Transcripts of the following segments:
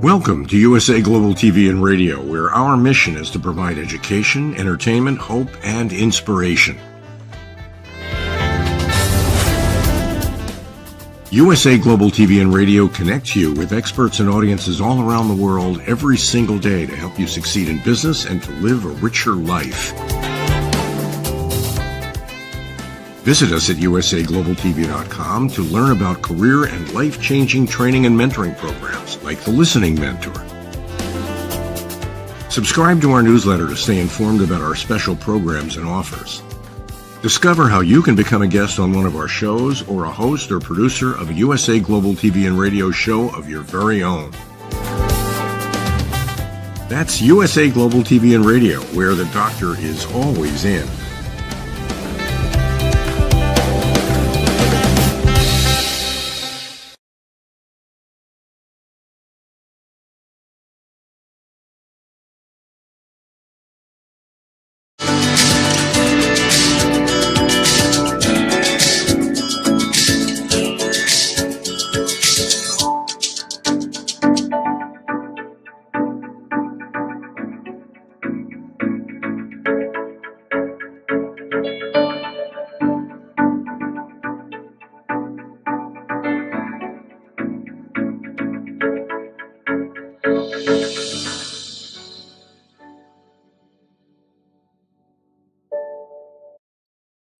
Welcome to USA Global TV and Radio, where our mission is to provide education, entertainment, hope, and inspiration. USA Global TV and Radio connects you with experts and audiences all around the world every single day to help you succeed in business and to live a richer life. Visit us at usaglobaltv.com to learn about career and life-changing training and mentoring programs like the Listening Mentor. Subscribe to our newsletter to stay informed about our special programs and offers. Discover how you can become a guest on one of our shows or a host or producer of a USA Global TV and Radio show of your very own. That's USA Global TV and Radio, where the doctor is always in.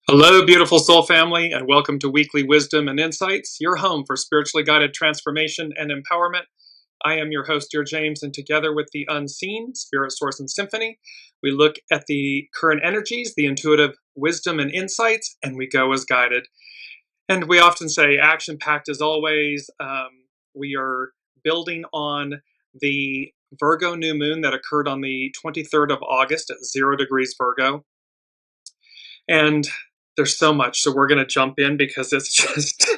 Hello, beautiful soul family, and welcome to Weekly Wisdom and Insights, your home for spiritually guided transformation and empowerment. I am your host, DearJames, and together with the unseen, Spirit, Source, and Symphony, we look at the current energies, the intuitive wisdom and insights, and we go as guided. And we often say action-packed as always. We are building on the Virgo new moon that occurred on the 23rd of August at 0 degrees Virgo. And there's so much, so we're going to jump in because it's just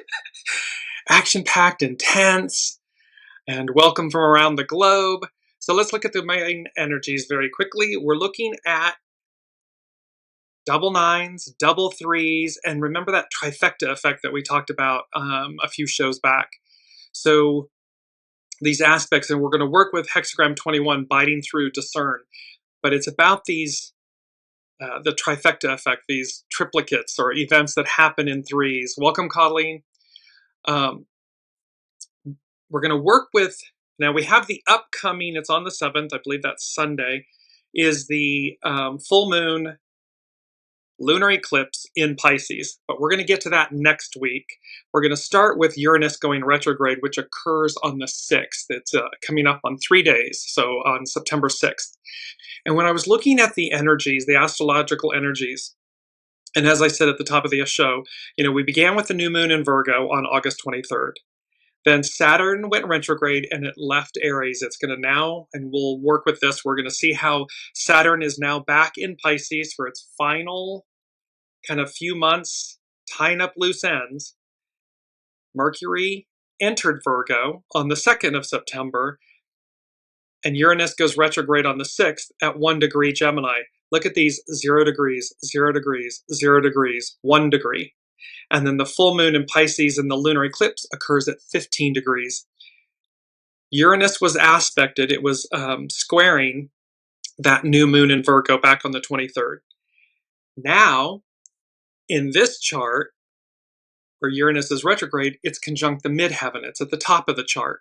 action-packed, intense, and welcome from around the globe. So let's look at the main energies very quickly. We're looking at double nines, double threes, and remember that trifecta effect that we talked about a few shows back. So these aspects, and we're going to work with hexagram 21, biting through discern, but it's about these the trifecta effect, these triplicates or events that happen in threes. Welcome, Colleen. We're going to work with, now we have the upcoming, it's on the 7th, I believe that's Sunday, is the full moon lunar eclipse in Pisces. But we're going to get to that next week. We're going to start with Uranus going retrograde, which occurs on the 6th. It's coming up on 3 days, so on September 6th. And when I was looking at the energies, the astrological energies, and as I said at the top of the show, we began with the new moon in Virgo on August 23rd. Then Saturn went retrograde and it left Aries. It's going to now, and we'll work with this, we're going to see how Saturn is now back in Pisces for its final kind of few months, tying up loose ends. Mercury entered Virgo on the 2nd of September, and Uranus goes retrograde on the 6th at 1 degree Gemini. Look at these 0 degrees, 0 degrees, 0 degrees, 1 degree. And then the full moon in Pisces and the lunar eclipse occurs at 15 degrees. Uranus was aspected, it was squaring that new moon in Virgo back on the 23rd. Now, in this chart, where Uranus is retrograde, it's conjunct the midheaven. It's at the top of the chart.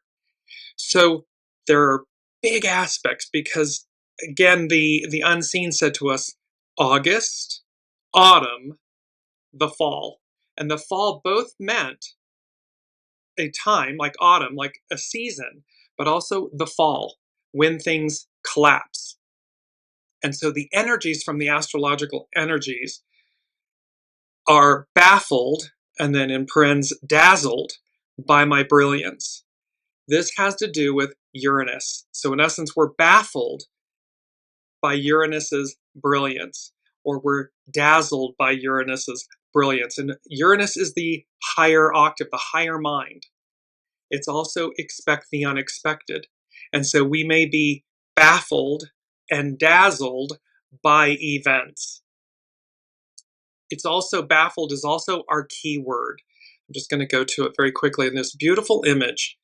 So there are big aspects because, again, the unseen said to us, August, autumn, the fall. And the fall both meant a time like autumn, like a season, but also the fall, when things collapse. And so the energies from the astrological energies are baffled, and then in parens, dazzled by my brilliance. This has to do with Uranus. So in essence, we're baffled by Uranus's brilliance, or we're dazzled by Uranus's brilliance. And Uranus is the higher octave, the higher mind. It's also expect the unexpected. And so we may be baffled and dazzled by events. It's also baffled is also our key word. I'm just going to go to it very quickly in this beautiful image.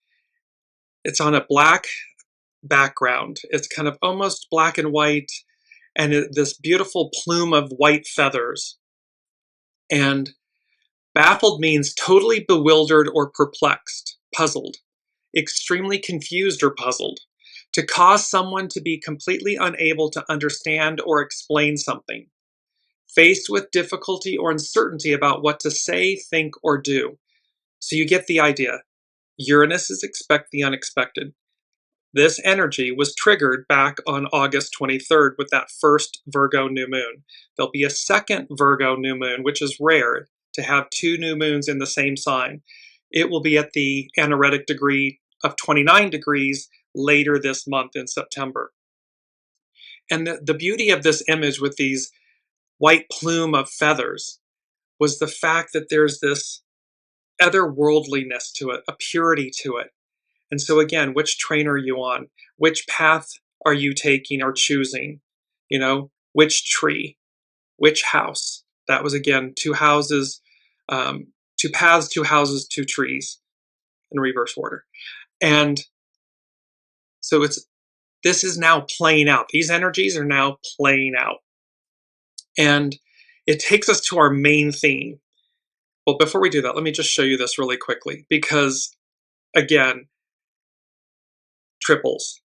It's on a black background. It's kind of almost black and white, and this beautiful plume of white feathers. And baffled means totally bewildered or perplexed, puzzled, extremely confused or puzzled, to cause someone to be completely unable to understand or explain something, faced with difficulty or uncertainty about what to say, think, or do. So you get the idea. Uranus is expect the unexpected. This energy was triggered back on August 23rd with that first Virgo new moon. There'll be a second Virgo new moon, which is rare to have two new moons in the same sign. It will be at the anaretic degree of 29 degrees later this month in September. And the beauty of this image with these white plume of feathers was the fact that there's this otherworldliness to it, a purity to it. And so again, which train are you on? Which path are you taking or choosing? You know, which tree? Which house? That was again, two houses, two paths, two houses, two trees in reverse order. And so this is now playing out. These energies are now playing out. And it takes us to our main theme. Well, before we do that, let me just show you this really quickly, because again, triples.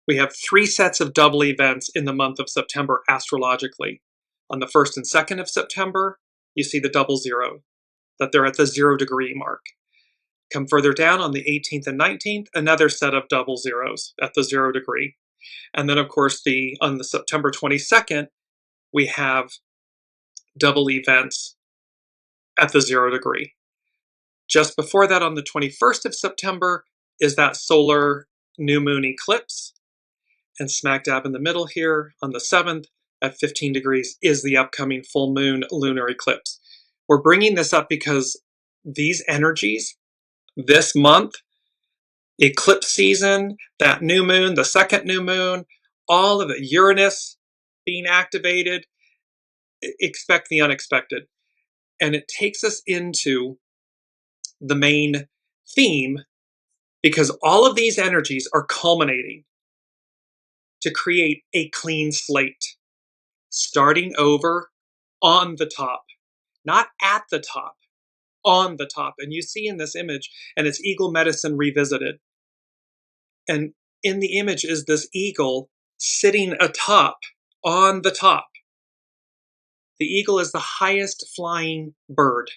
We have 3 sets of double events in the month of September astrologically. On the 1st and 2nd of September, you see the double zero, that they're at the 0 degree mark. Come further down on the 18th and 19th, another set of double zeros at the 0 degree. And then of course on the September 22nd, we have double events at the 0 degree. Just before that, on the 21st of September, is that solar new moon eclipse, and smack dab in the middle here on the 7th at 15 degrees is the upcoming full moon lunar eclipse. We're bringing this up because these energies this month, eclipse season, that new moon, the second new moon, all of it, Uranus being activated, expect the unexpected. And it takes us into the main theme, because all of these energies are culminating to create a clean slate, starting over on the top, not at the top, on the top. And you see in this image, and it's eagle medicine revisited. And in the image is this eagle sitting atop, on the top. The eagle is the highest flying bird.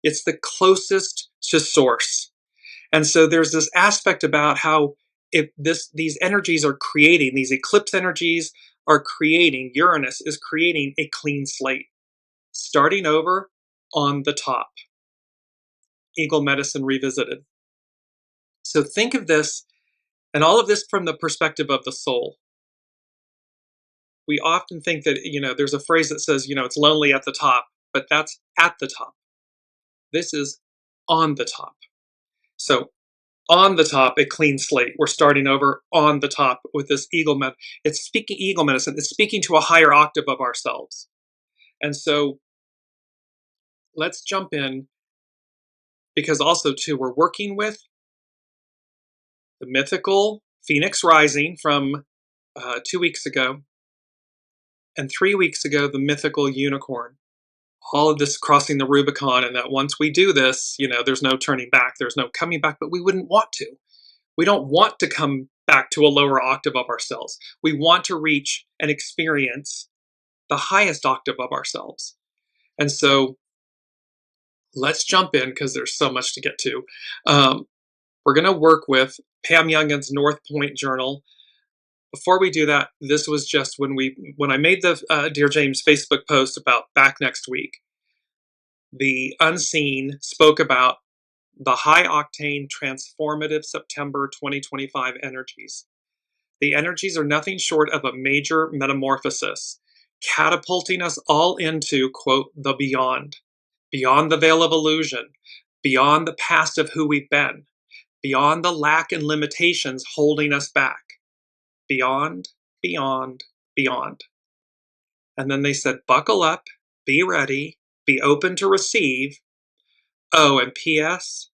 It's the closest to source. And so there's this aspect about how these energies are creating, these eclipse energies are creating, Uranus is creating a clean slate, starting over on the top. Eagle medicine revisited. So think of this, and all of this from the perspective of the soul. We often think that, there's a phrase that says, it's lonely at the top, but that's at the top. This is on the top. So on the top, a clean slate. We're starting over on the top with this eagle medicine. It's speaking eagle medicine. It's speaking to a higher octave of ourselves. And so let's jump in, because also too, we're working with the mythical Phoenix rising from 2 weeks ago, and 3 weeks ago, the mythical unicorn. All of this crossing the Rubicon, and that once we do this, there's no turning back, there's no coming back, but we wouldn't want to. We don't want to come back to a lower octave of ourselves. We want to reach and experience the highest octave of ourselves. And so let's jump in, because there's so much to get to. We're going to work with Pam Youngin's North Point Journal. Before we do that, this was just when I made the Dear James Facebook post about back next week. The Unseen spoke about the high-octane transformative September 2025 energies. The energies are nothing short of a major metamorphosis, catapulting us all into, quote, the beyond the veil of illusion, beyond the past of who we've been, beyond the lack and limitations holding us back, beyond, beyond, beyond. And then they said, buckle up, be ready, be open to receive. Oh, and P.S.,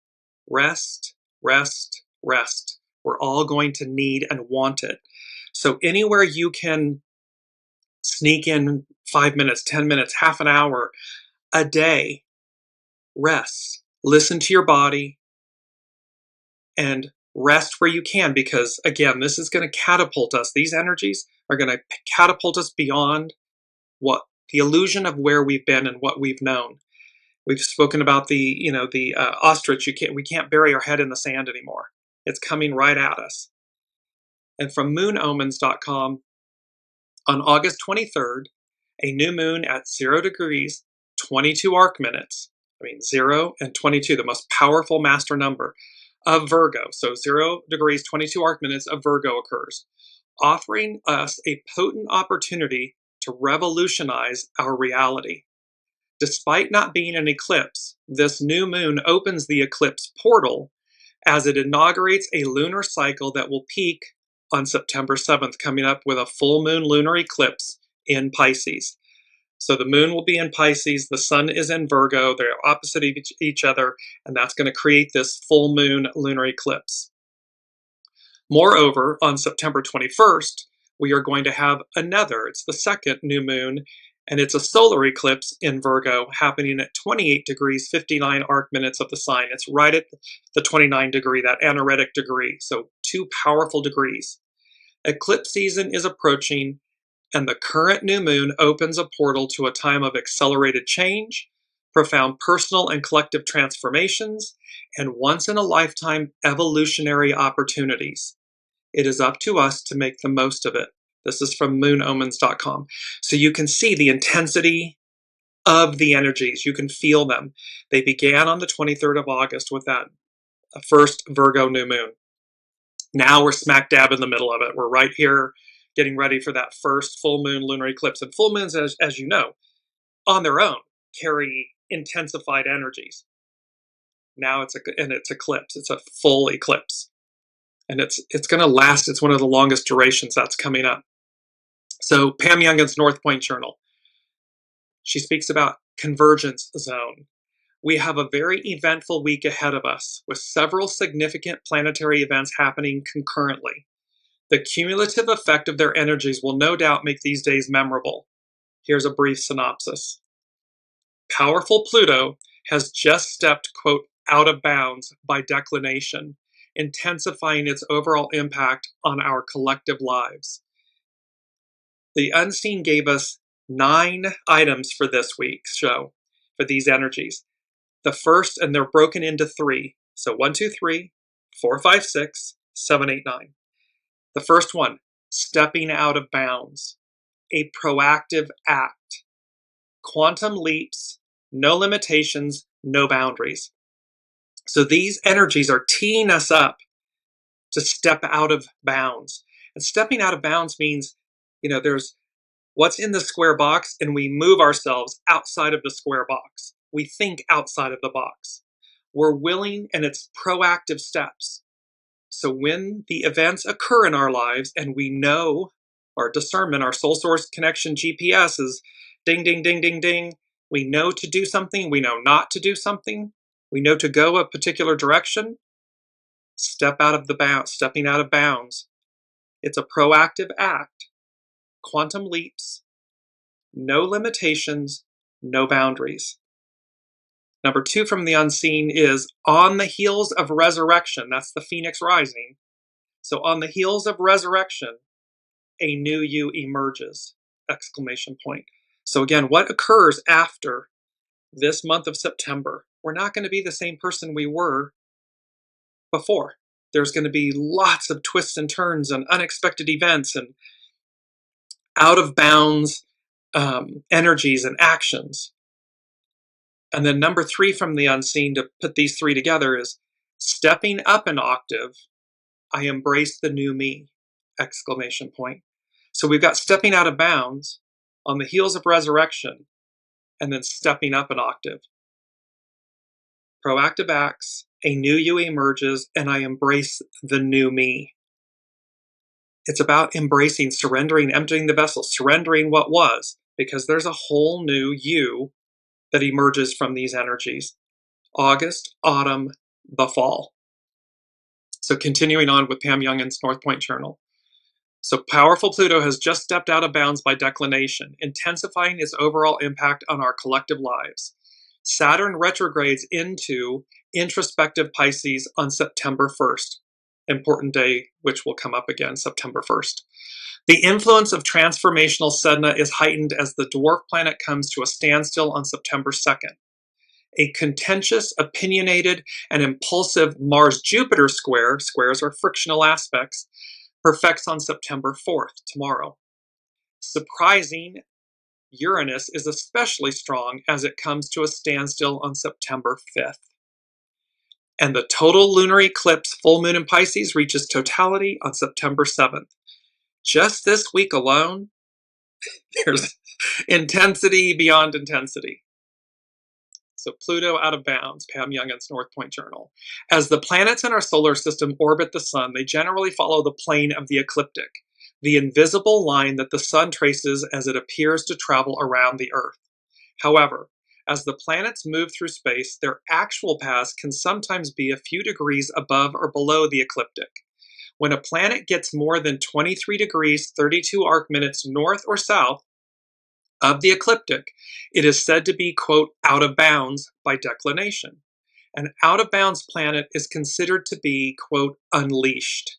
rest, rest, rest. We're all going to need and want it. So anywhere you can sneak in 5 minutes, 10 minutes, half an hour a day, rest, listen to your body, and rest where you can, because again, this is going to catapult us. These energies are going to catapult us beyond what the illusion of where we've been and what we've known. We've spoken about the ostrich. We can't bury our head in the sand anymore. It's coming right at us. And from moonomens.com, on August 23rd, a new moon at 0 degrees, 22 arc minutes. 0 and 22, the most powerful master number of Virgo. So 0 degrees, 22 arc minutes of Virgo occurs, offering us a potent opportunity to revolutionize our reality. Despite not being an eclipse, this new moon opens the eclipse portal as it inaugurates a lunar cycle that will peak on September 7th, coming up with a full moon lunar eclipse in Pisces. So the moon will be in Pisces, the sun is in Virgo, they're opposite each other, and that's going to create this full moon lunar eclipse. Moreover, on September 21st, we are going to have it's the second new moon, and it's a solar eclipse in Virgo happening at 28 degrees, 59 arc minutes of the sign. It's right at the 29 degree, that anaretic degree, so 2 powerful degrees. Eclipse season is approaching, and the current new moon opens a portal to a time of accelerated change, profound personal and collective transformations, and once-in-a-lifetime evolutionary opportunities. It is up to us to make the most of it. This is from moonomens.com. So you can see the intensity of the energies. You can feel them. They began on the 23rd of August with that first Virgo new moon. Now we're smack dab in the middle of it. We're right here getting ready for that first full moon lunar eclipse. And full moons, as you know, on their own, carry intensified energies. Now it's eclipse. It's a full eclipse. And it's going to last. It's one of the longest durations that's coming up. So Pam Youngin's North Point Journal, she speaks about convergence zone. We have a very eventful week ahead of us with several significant planetary events happening concurrently. The cumulative effect of their energies will no doubt make these days memorable. Here's a brief synopsis. Powerful Pluto has just stepped, quote, out of bounds by declination, intensifying its overall impact on our collective lives. The Unseen gave us 9 items for this week's show, for these energies. The first, and they're broken into 3. So 1, 2, 3, 4, 5, 6, 7, 8, 9. The first one, stepping out of bounds, a proactive act, quantum leaps, no limitations, no boundaries. So these energies are teeing us up to step out of bounds. And stepping out of bounds means, there's what's in the square box, and we move ourselves outside of the square box. We think outside of the box. We're willing, and it's proactive steps. So when the events occur in our lives and we know our discernment, our soul source connection GPS is ding, ding, ding, ding, ding. We know to do something. We know not to do something. We know to go a particular direction. Stepping out of bounds. It's a proactive act. Quantum leaps. No limitations. No boundaries. Number 2 from the Unseen is on the heels of resurrection. That's the Phoenix rising. So on the heels of resurrection, a new you emerges! Exclamation point. So again, what occurs after this month of September? We're not going to be the same person we were before. There's going to be lots of twists and turns and unexpected events and out of bounds energies and actions. And then number 3 from the Unseen, to put these 3 together, is stepping up an octave. I embrace the new me! Exclamation point. So we've got stepping out of bounds on the heels of resurrection, and then stepping up an octave. Proactive acts, a new you emerges, and I embrace the new me. It's about embracing, surrendering, emptying the vessel, surrendering what was, because there's a whole new you that emerges from these energies. August, autumn, the fall. So continuing on with Pam Youngin's North Point Journal. So powerful Pluto has just stepped out of bounds by declination, intensifying its overall impact on our collective lives. Saturn retrogrades into introspective Pisces on September 1st. Important day, which will come up again, September 1st. The influence of transformational Sedna is heightened as the dwarf planet comes to a standstill on September 2nd. A contentious, opinionated, and impulsive Mars-Jupiter square, squares are frictional aspects, perfects on September 4th, tomorrow. Surprising, Uranus is especially strong as it comes to a standstill on September 5th. And the total lunar eclipse full moon in Pisces reaches totality on September 7th. Just this week alone, there's intensity beyond intensity. So Pluto out of bounds, Pam Youngin's North Point Journal. As the planets in our solar system orbit the sun, they generally follow the plane of the ecliptic, the invisible line that the sun traces as it appears to travel around the Earth. However, as the planets move through space, their actual paths can sometimes be a few degrees above or below the ecliptic. When a planet gets more than 23 degrees, 32 arc minutes north or south of the ecliptic, it is said to be, quote, out of bounds by declination. An out of bounds planet is considered to be, quote, unleashed.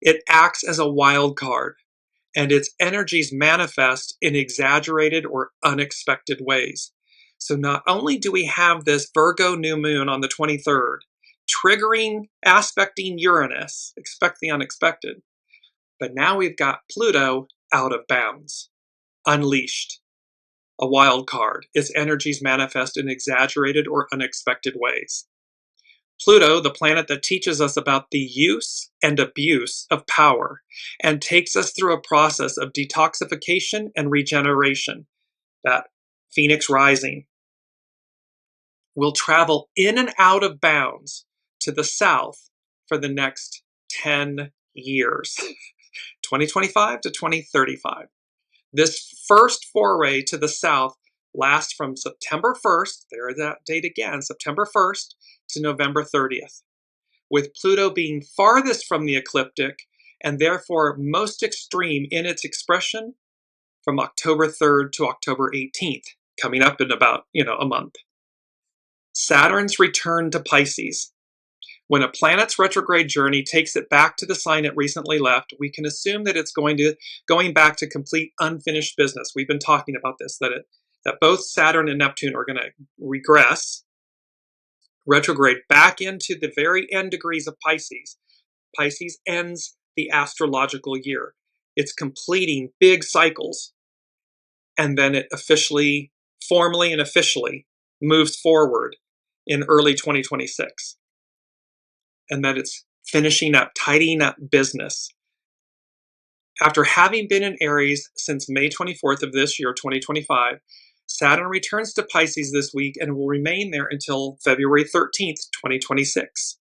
It acts as a wild card, and its energies manifest in exaggerated or unexpected ways. So not only do we have this Virgo new moon on the 23rd, triggering, aspecting Uranus, expect the unexpected, but now we've got Pluto out of bounds, unleashed, a wild card. Its energies manifest in exaggerated or unexpected ways. Pluto, the planet that teaches us about the use and abuse of power and takes us through a process of detoxification and regeneration, that Phoenix rising, will travel in and out of bounds to the south for the next 10 years, 2025 to 2035. This first foray to the south lasts from September 1st, there that date again, September 1st to November 30th, with Pluto being farthest from the ecliptic and therefore most extreme in its expression from October 3rd to October 18th, coming up in about, a month. Saturn's return to Pisces. When a planet's retrograde journey takes it back to the sign it recently left, we can assume that it's going back to complete unfinished business. We've been talking about this, that both Saturn and Neptune are going to regress, retrograde back into the very end degrees of Pisces. Pisces ends the astrological year. It's completing big cycles, and then it formally and officially moves forward in early 2026. And that it's finishing up, tidying up business. After having been in Aries since May 24th of this year, 2025, Saturn returns to Pisces this week and will remain there until February 13th, 2026.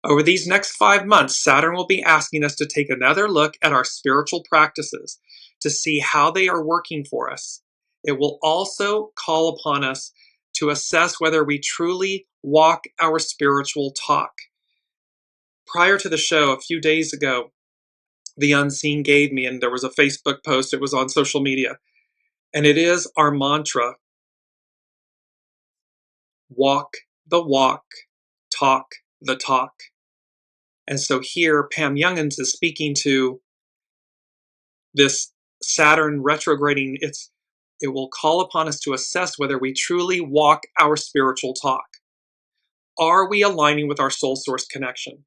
Over these next 5 months, Saturn will be asking us to take another look at our spiritual practices to see how they are working for us. It will also call upon us to assess whether we truly walk our spiritual talk. Prior to the show, a few days ago, the Unseen gave me, and there was a Facebook post, it was on social media, and it is our mantra: walk the walk, talk the talk. And so here, Pam Youngins is speaking to this Saturn retrograding. It will call upon us to assess whether we truly walk our spiritual talk. Are we aligning with our soul source connection?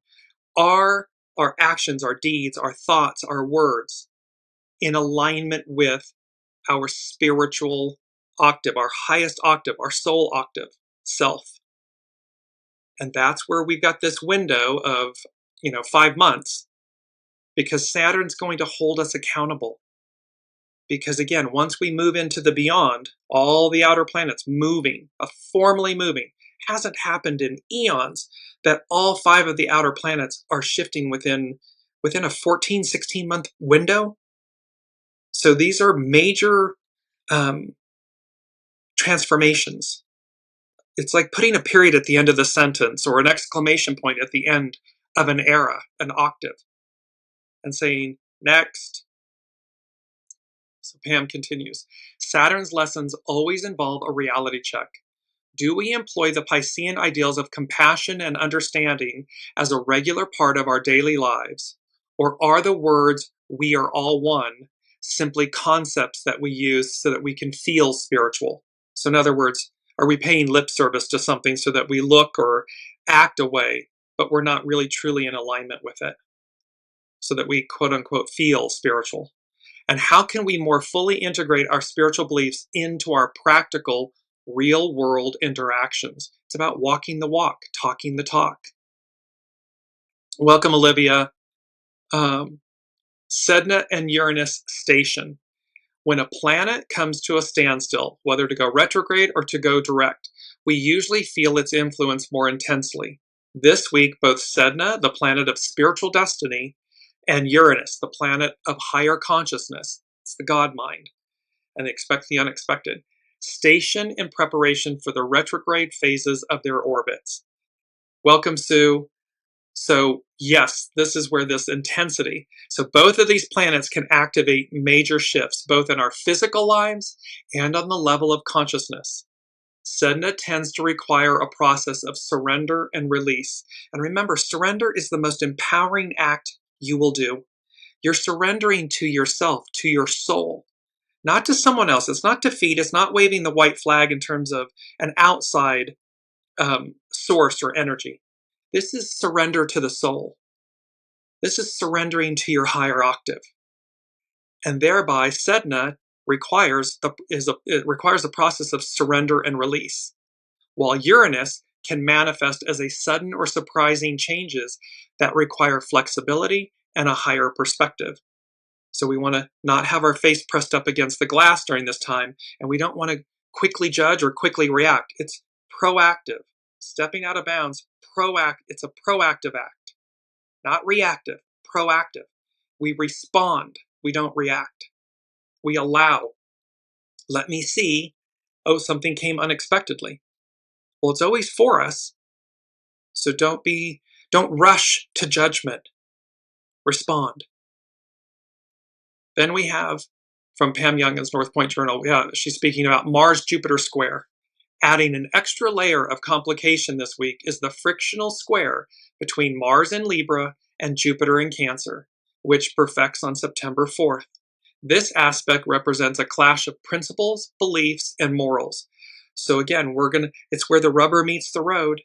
Are our actions, our deeds, our thoughts, our words in alignment with our spiritual octave, our highest octave, our soul octave, self? And that's where we've got this window of, 5 months, because Saturn's going to hold us accountable. Because again, once we move into the beyond, all the outer planets formally moving, hasn't happened in eons that all 5 of the outer planets are shifting within a 14, 16-month window. So these are major transformations. It's like putting a period at the end of the sentence or an exclamation point at the end of an era, an octave, and saying, next. So Pam continues, Saturn's lessons always involve a reality check. Do we employ the Piscean ideals of compassion and understanding as a regular part of our daily lives? Or are the words, we are all one, simply concepts that we use so that we can feel spiritual? So in other words, are we paying lip service to something so that we look or act a way, but we're not really truly in alignment with it, so that we quote unquote feel spiritual? And how can we more fully integrate our spiritual beliefs into our practical, real world interactions? It's about walking the walk, talking the talk. Welcome, Olivia. Sedna and Uranus station. When a planet comes to a standstill, whether to go retrograde or to go direct, we usually feel its influence more intensely. This week, both Sedna, the planet of spiritual destiny, and Uranus, the planet of higher consciousness, it's the God mind, and expect the unexpected, station in preparation for the retrograde phases of their orbits. Welcome, Sue. So yes, this is where this intensity. So both of these planets can activate major shifts, both in our physical lives and on the level of consciousness. Sedna tends to require a process of surrender and release. And remember, surrender is the most empowering act you will do. You're surrendering to yourself, to your soul, not to someone else. It's not defeat. It's not waving the white flag in terms of an outside source or energy. This is surrender to the soul. This is surrendering to your higher octave. And thereby, Sedna requires the process of surrender and release, while Uranus can manifest as a sudden or surprising changes that require flexibility and a higher perspective. So we want to not have our face pressed up against the glass during this time, and we don't want to quickly judge or quickly react. It's proactive. Stepping out of bounds, it's a proactive act, not reactive, proactive. We respond, we don't react. We allow. Let me see, oh, something came unexpectedly. Well, it's always for us, so don't rush to judgment. Respond. Then we have, from Pam Youngin's North Point Journal, she's speaking about Mars-Jupiter square. Adding an extra layer of complication this week is the frictional square between Mars in Libra and Jupiter in Cancer, which perfects on September 4th. This aspect represents a clash of principles, beliefs, and morals. So again, it's where the rubber meets the road.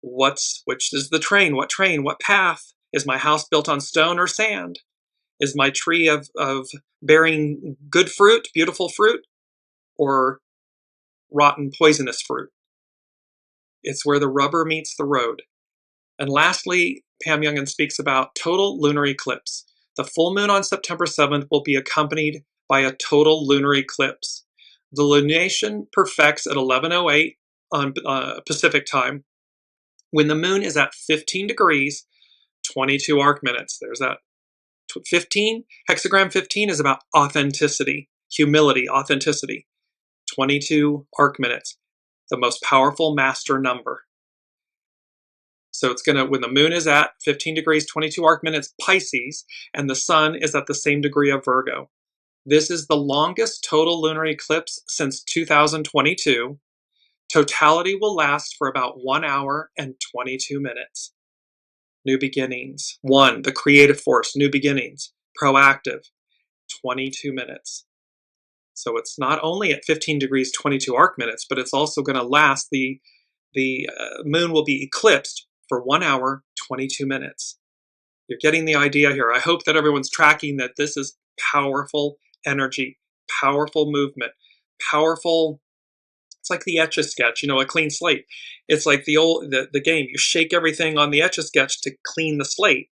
Which is the train? What train? What path? Is my house built on stone or sand? Is my tree of bearing good fruit, beautiful fruit, or rotten, poisonous fruit? It's where the rubber meets the road. And lastly, Pam Youngin speaks about total lunar eclipse. The full moon on September 7th will be accompanied by a total lunar eclipse. The lunation perfects at 11:08 on Pacific time, when the moon is at 15 degrees, 22 arc minutes. There's that 15. Hexagram 15 is about authenticity, humility, authenticity. 22 arc minutes, the most powerful master number. So it's when the moon is at 15 degrees, 22 arc minutes, Pisces, and the sun is at the same degree of Virgo. This is the longest total lunar eclipse since 2022. Totality will last for about 1 hour and 22 minutes. New beginnings. 1, the creative force, new beginnings. Proactive, 22 minutes. So it's not only at 15 degrees, 22 arc minutes, but it's also going to last. The moon will be eclipsed for 1 hour, 22 minutes. You're getting the idea here. I hope that everyone's tracking that this is powerful energy, powerful movement, powerful. It's like the Etch-a-Sketch, a clean slate. It's like the game. You shake everything on the Etch-a-Sketch to clean the slate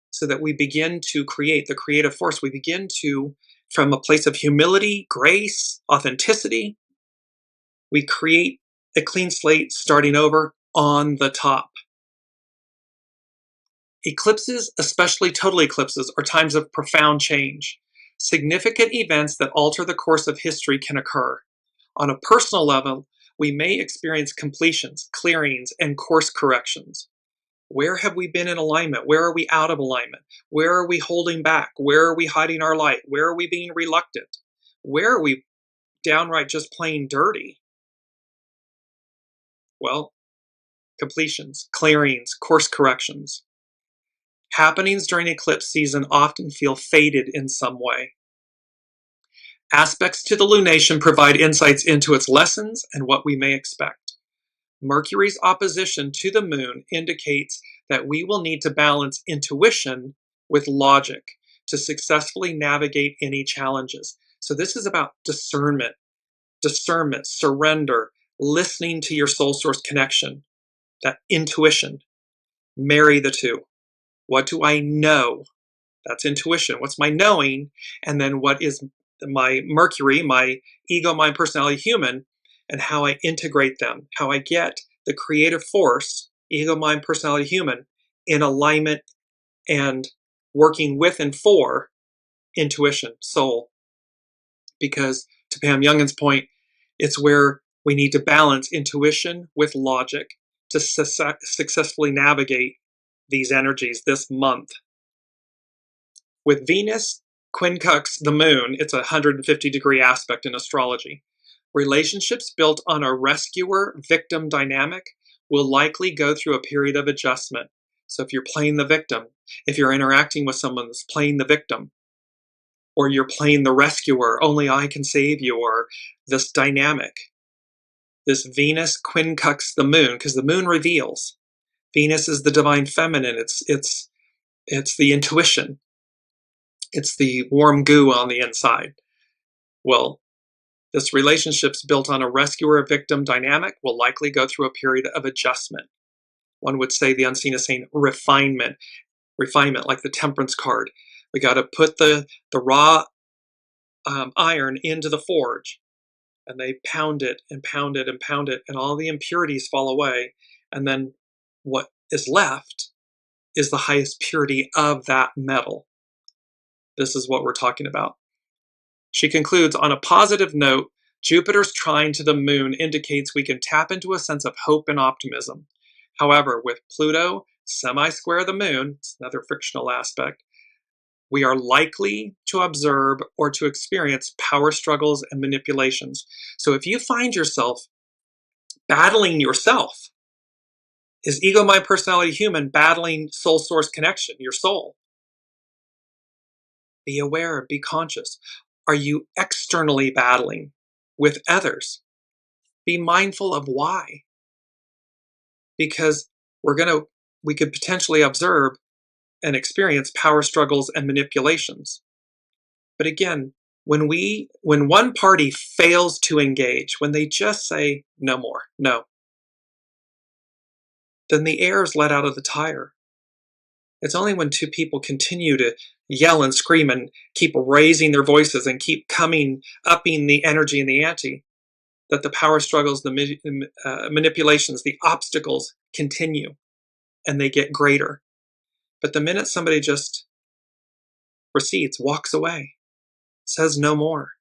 so that we begin to create the creative force. We begin to, from a place of humility, grace, authenticity, we create a clean slate starting over on the top. Eclipses, especially total eclipses, are times of profound change. Significant events that alter the course of history can occur. On a personal level, we may experience completions, clearings, and course corrections. Where have we been in alignment? Where are we out of alignment? Where are we holding back? Where are we hiding our light? Where are we being reluctant? Where are we downright just plain dirty? Well, completions, clearings, course corrections. Happenings during eclipse season often feel fated in some way. Aspects to the lunation provide insights into its lessons and what we may expect. Mercury's opposition to the moon indicates that we will need to balance intuition with logic to successfully navigate any challenges. So this is about discernment, surrender, listening to your soul source connection, that intuition. Marry the two. What do I know? That's intuition. What's my knowing? And then what is my Mercury, my ego, mind, personality, human, and how I integrate them, how I get the creative force, ego, mind, personality, human, in alignment and working with and for intuition, soul. Because to Pam Youngin's point, it's where we need to balance intuition with logic to successfully navigate these energies this month. With Venus quincux the moon, it's a 150-degree aspect in astrology. Relationships built on a rescuer-victim dynamic will likely go through a period of adjustment. So if you're playing the victim, if you're interacting with someone that's playing the victim, or you're playing the rescuer, only I can save you, or this dynamic, this Venus quincux the moon, because the moon reveals. Venus is the divine feminine. It's the intuition. It's the warm goo on the inside. Well, this relationship's built on a rescuer-victim dynamic will likely go through a period of adjustment. One would say the unseen is saying refinement, like the temperance card. We got to put the raw iron into the forge, and they pound it and pound it and pound it, and all the impurities fall away, and then what is left is the highest purity of that metal. This is what we're talking about. She concludes, on a positive note, Jupiter's trine to the moon indicates we can tap into a sense of hope and optimism. However, with Pluto semi-square the moon, it's another frictional aspect, we are likely to observe or to experience power struggles and manipulations. So if you find yourself battling yourself, is ego, mind, personality, human battling soul source connection, your soul? Be aware, be conscious. Are you externally battling with others? Be mindful of why. Because we could potentially observe and experience power struggles and manipulations. But again, when one party fails to engage, when they just say no more, no, then the air is let out of the tire. It's only when two people continue to yell and scream and keep raising their voices and keep upping the energy and the ante, that the power struggles, the manipulations, the obstacles continue, and they get greater. But the minute somebody just recedes, walks away, says no more,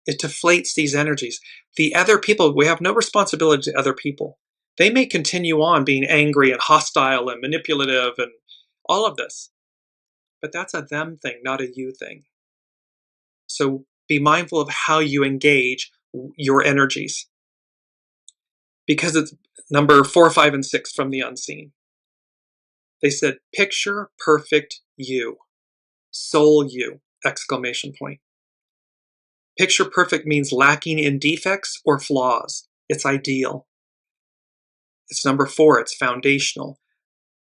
it deflates these energies. The other people, we have no responsibility to other people. They may continue on being angry and hostile and manipulative and all of this, but that's a them thing, not a you thing. So be mindful of how you engage your energies, because it's number 4, 5, and 6 from the unseen. They said, picture perfect you, soul you, exclamation point. Picture perfect means lacking in defects or flaws. It's ideal. It's number 4, it's foundational.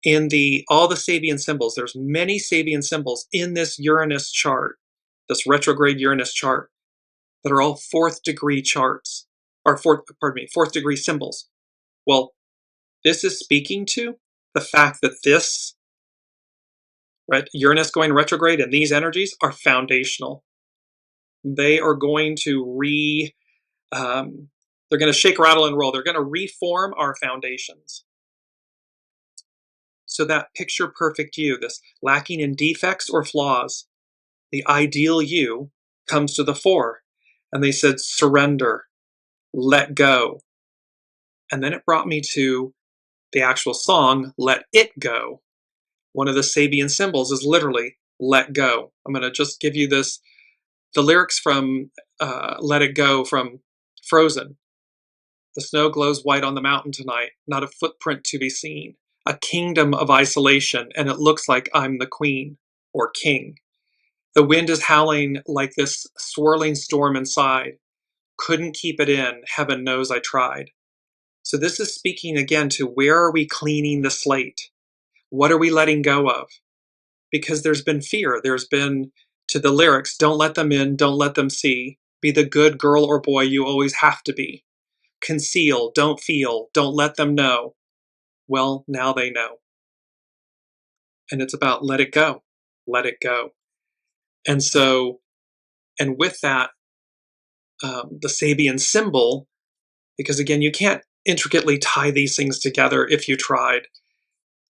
In all the Sabian symbols, there's many Sabian symbols in this Uranus chart, this retrograde Uranus chart, that are all 4th degree charts, or 4th degree symbols. Well, this is speaking to the fact that this Uranus going retrograde and these energies are foundational. They are going to they're going to shake, rattle, and roll. They're going to reform our foundations. So that picture perfect you, this lacking in defects or flaws, the ideal you comes to the fore. And they said, surrender, let go. And then it brought me to The actual song, Let It Go, one of the Sabian symbols is literally let go. I'm going to just give you the lyrics from Let It Go from Frozen. The snow glows white on the mountain tonight, not a footprint to be seen. A kingdom of isolation, and it looks like I'm the queen or king. The wind is howling like this swirling storm inside. Couldn't keep it in, heaven knows I tried. So this is speaking again to where are we cleaning the slate? What are we letting go of? Because there's been fear. There's been, to the lyrics, don't let them in, don't let them see. Be the good girl or boy you always have to be. Conceal, don't feel, don't let them know. Well, now they know. And it's about let it go. Let it go. And so, and with that, the Sabian symbol, because again, you can't intricately tie these things together if you tried.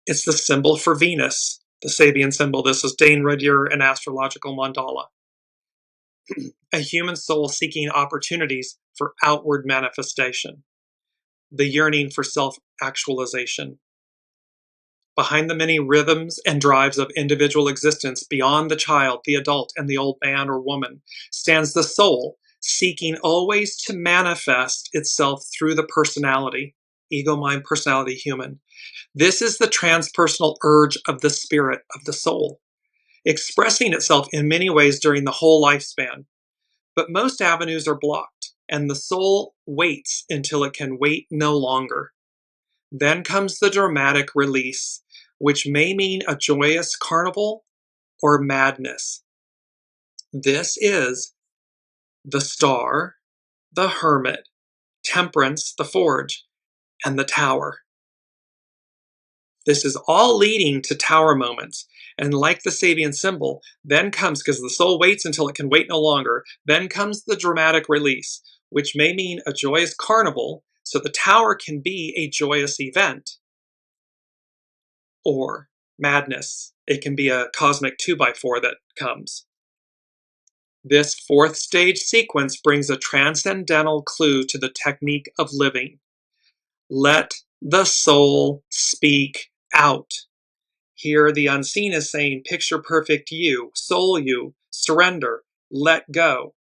It's the symbol for Venus, the Sabian symbol. This is Dane Rudyard, an astrological mandala. A human soul seeking opportunities for outward manifestation, the yearning for self-actualization. Behind the many rhythms and drives of individual existence, beyond the child, the adult, and the old man or woman, stands the soul, seeking always to manifest itself through the personality, ego, mind, personality, human. This is the transpersonal urge of the spirit of the soul, expressing itself in many ways during the whole lifespan. But most avenues are blocked, and the soul waits until it can wait no longer. Then comes the dramatic release, which may mean a joyous carnival or madness. This is the Star, the Hermit, Temperance, the Forge, and the Tower. This is all leading to Tower moments. And like the Sabian symbol, then comes, because the soul waits until it can wait no longer, then comes the dramatic release, which may mean a joyous carnival. So the Tower can be a joyous event, or madness. It can be a cosmic 2x4 that comes. This fourth stage sequence brings a transcendental clue to the technique of living. Let the soul speak out. Here the unseen is saying, picture perfect you, soul you, surrender, let go,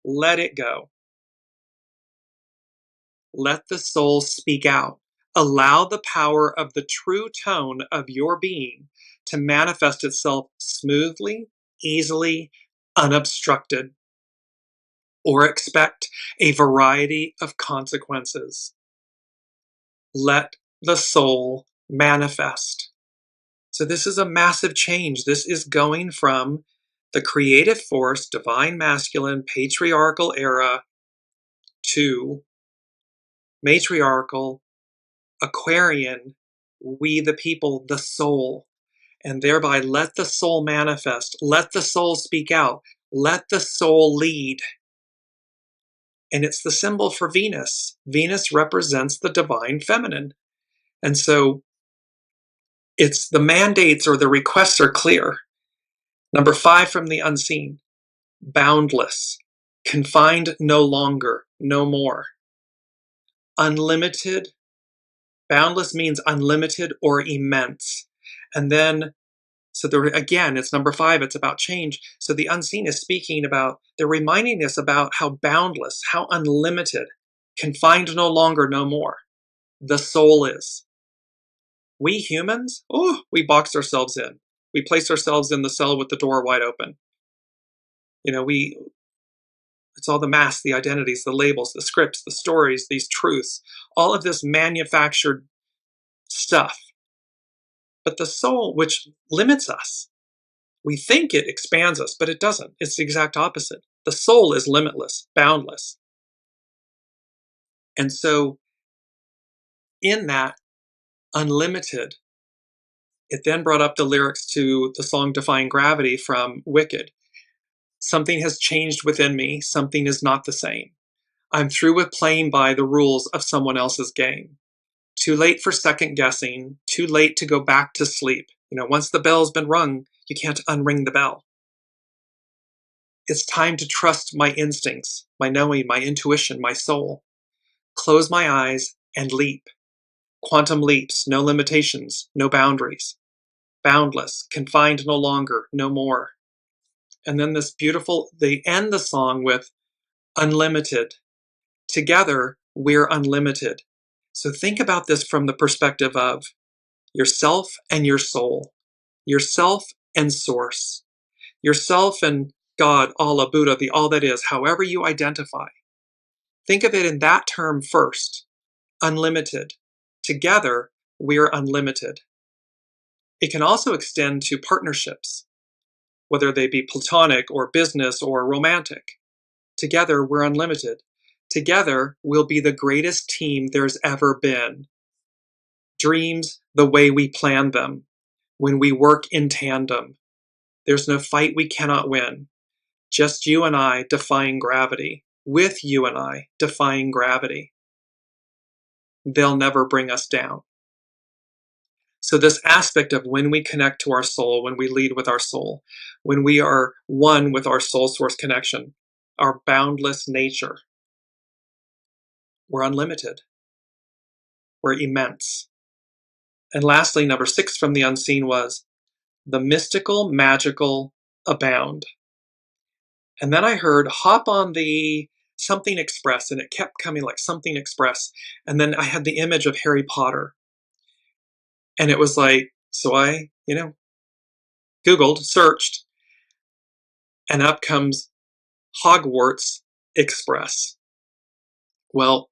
let it go. Let the soul speak out. Allow the power of the true tone of your being to manifest itself smoothly, easily, unobstructed, or expect a variety of consequences. Let the soul manifest. So this is a massive change. This is going from the creative force, divine masculine, patriarchal era to matriarchal, Aquarian, we the people, the soul, and thereby let the soul manifest, let the soul speak out, let the soul lead. And it's the symbol for Venus. Venus represents the divine feminine. And so it's the mandates or the requests are clear. Number 5 from the unseen, boundless, confined no longer, no more. Unlimited. Boundless means unlimited or immense. And then, so again, it's number 5, it's about change. So the unseen is speaking about, they're reminding us about how boundless, how unlimited, confined no longer, no more, the soul is. We humans, we boxed ourselves in. We placed ourselves in the cell with the door wide open. You know, it's all the masks, the identities, the labels, the scripts, the stories, these truths, all of this manufactured stuff. But the soul, which limits us, we think it expands us, but it doesn't. It's the exact opposite. The soul is limitless, boundless. And so in that unlimited, it then brought up the lyrics to the song Defying Gravity from Wicked. Something has changed within me. Something is not the same. I'm through with playing by the rules of someone else's game. Too late for second guessing. Too late to go back to sleep. You know, once the bell's been rung, you can't unring the bell. It's time to trust my instincts, my knowing, my intuition, my soul. Close my eyes and leap. Quantum leaps, no limitations, no boundaries. Boundless, confined no longer, no more. And then this beautiful, they end the song with unlimited. Together, we're unlimited. So think about this from the perspective of yourself and your soul, yourself and source, yourself and God, Allah, Buddha, the all that is, however you identify. Think of it in that term first, unlimited. Together, we're unlimited. It can also extend to partnerships, whether they be platonic or business or romantic. Together, we're unlimited. Together, we'll be the greatest team there's ever been. Dreams the way we plan them, when we work in tandem. There's no fight we cannot win. Just you and I defying gravity. With you and I defying gravity. They'll never bring us down. So this aspect of when we connect to our soul, when we lead with our soul, when we are one with our soul source connection, our boundless nature, we're unlimited. We're immense. And lastly, number 6 from the unseen was the mystical, magical, abound. And then I heard hop on the something express, and it kept coming like something express. And then I had the image of Harry Potter. And it was like, so I, Googled, searched, and up comes Hogwarts Express. Well,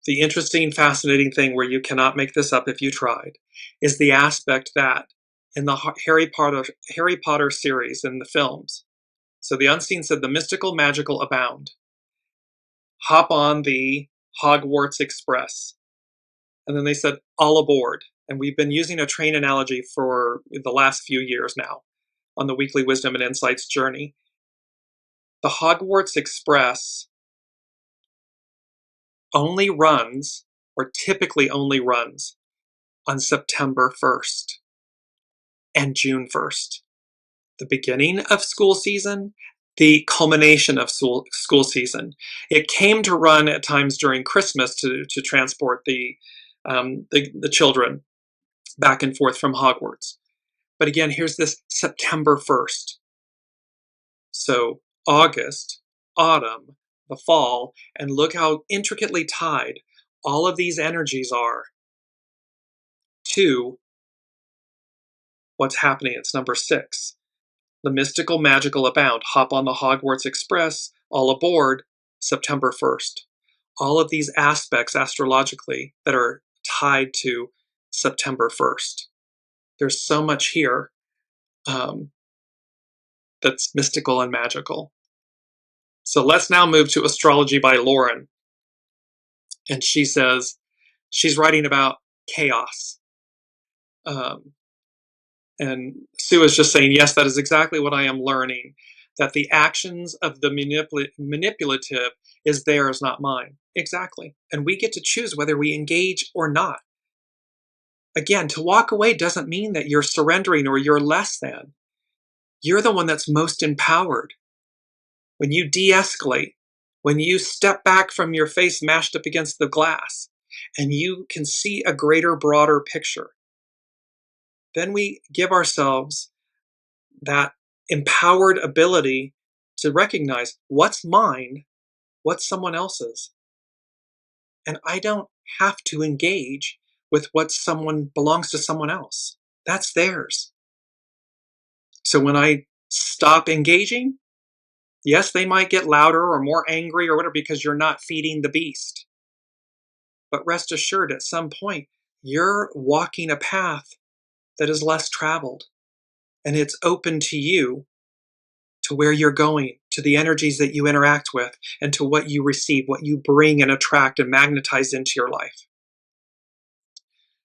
the interesting, fascinating thing where you cannot make this up if you tried is the aspect that in the Harry Potter series in the films, so the unseen said the mystical, magical abound. Hop on the Hogwarts Express. And then they said, all aboard. And we've been using a train analogy for the last few years now on the Weekly Wisdom and Insights journey. The Hogwarts Express only runs, or typically only runs, on September 1st and June 1st. The beginning of school season, the culmination of school season. It came to run at times during Christmas to transport the children back and forth from Hogwarts. But again, here's this September 1st. So August, autumn, the fall, and look how intricately tied all of these energies are to what's happening. It's number 6. The mystical, magical abound. Hop on the Hogwarts Express, all aboard, September 1st. All of these aspects astrologically that are tied to September 1st. There's so much here that's mystical and magical. So let's now move to Astrology by Lauren. And she says, she's writing about chaos. And Sue is just saying, yes, that is exactly what I am learning, that the actions of the manipulative is theirs, not mine. Exactly. And we get to choose whether we engage or not. Again, to walk away doesn't mean that you're surrendering or you're less than. You're the one that's most empowered. When you de-escalate, when you step back from your face mashed up against the glass, and you can see a greater, broader picture, then we give ourselves that empowered ability to recognize what's mine, what's someone else's. And I don't have to engage with what someone belongs to someone else. That's theirs. So when I stop engaging, yes, they might get louder or more angry or whatever because you're not feeding the beast. But rest assured, at some point, you're walking a path that is less traveled. And it's open to you, to where you're going, to the energies that you interact with, and to what you receive, what you bring and attract and magnetize into your life.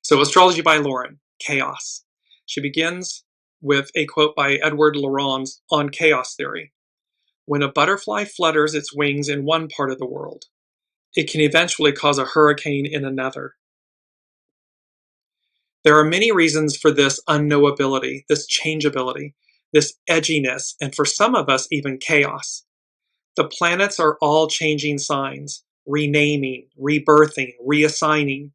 So Astrology by Lauren, Chaos. She begins with a quote by Edward Lorenz on chaos theory. When a butterfly flutters its wings in one part of the world, it can eventually cause a hurricane in another. There are many reasons for this unknowability, this changeability, this edginess, and for some of us, even chaos. The planets are all changing signs, renaming, rebirthing, reassigning,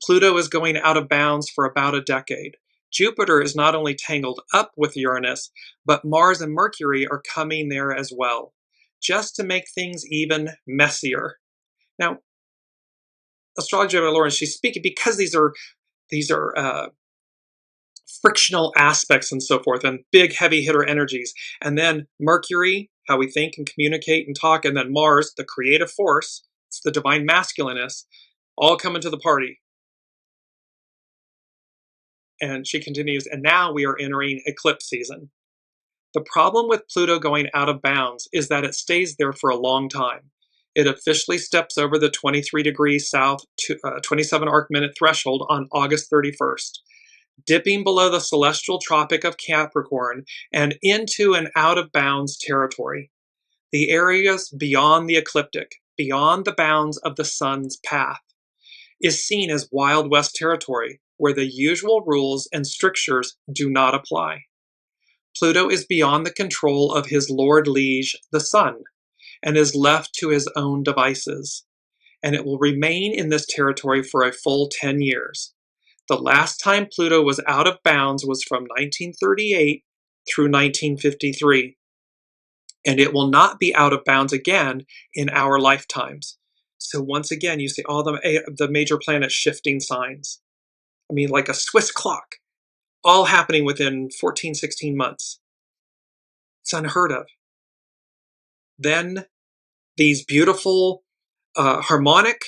Pluto is going out of bounds for about a decade. Jupiter is not only tangled up with Uranus, but Mars and Mercury are coming there as well, just to make things even messier. Now, Astrology by Lauren, she's speaking because these are frictional aspects and so forth, and big heavy hitter energies. And then Mercury, how we think and communicate and talk, and then Mars, the creative force, it's the divine masculineness, all come into the party. And she continues, and now we are entering eclipse season. The problem with Pluto going out of bounds is that it stays there for a long time. It officially steps over the 23 degrees south to 27 arc minute threshold on August 31st, dipping below the celestial tropic of Capricorn and into an out of bounds territory. The areas beyond the ecliptic, beyond the bounds of the sun's path, is seen as Wild West territory, where the usual rules and strictures do not apply. Pluto is beyond the control of his Lord Liege, the Sun, and is left to his own devices, and it will remain in this territory for a full 10 years. The last time Pluto was out of bounds was from 1938 through 1953, and it will not be out of bounds again in our lifetimes. So once again, you see all the major planets shifting signs. I mean, like a Swiss clock, all happening within 14, 16 months. It's unheard of. Then these beautiful harmonic,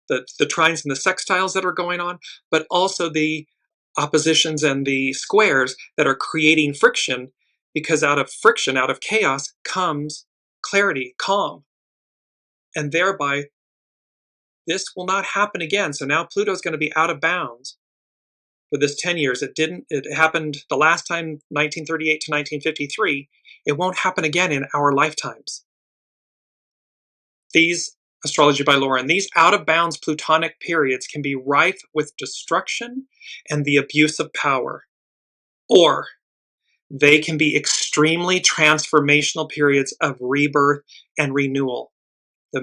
the trines and the sextiles that are going on, but also the oppositions and the squares that are creating friction, because out of friction, out of chaos, comes clarity, calm. And thereby, this will not happen again. So now Pluto's going to be out of bounds for this 10 years. It happened the last time, 1938 to 1953. It won't happen again in our lifetimes. These, Astrology by Lauren, these out-of-bounds Plutonic periods can be rife with destruction and the abuse of power. Or they can be extremely transformational periods of rebirth and renewal. The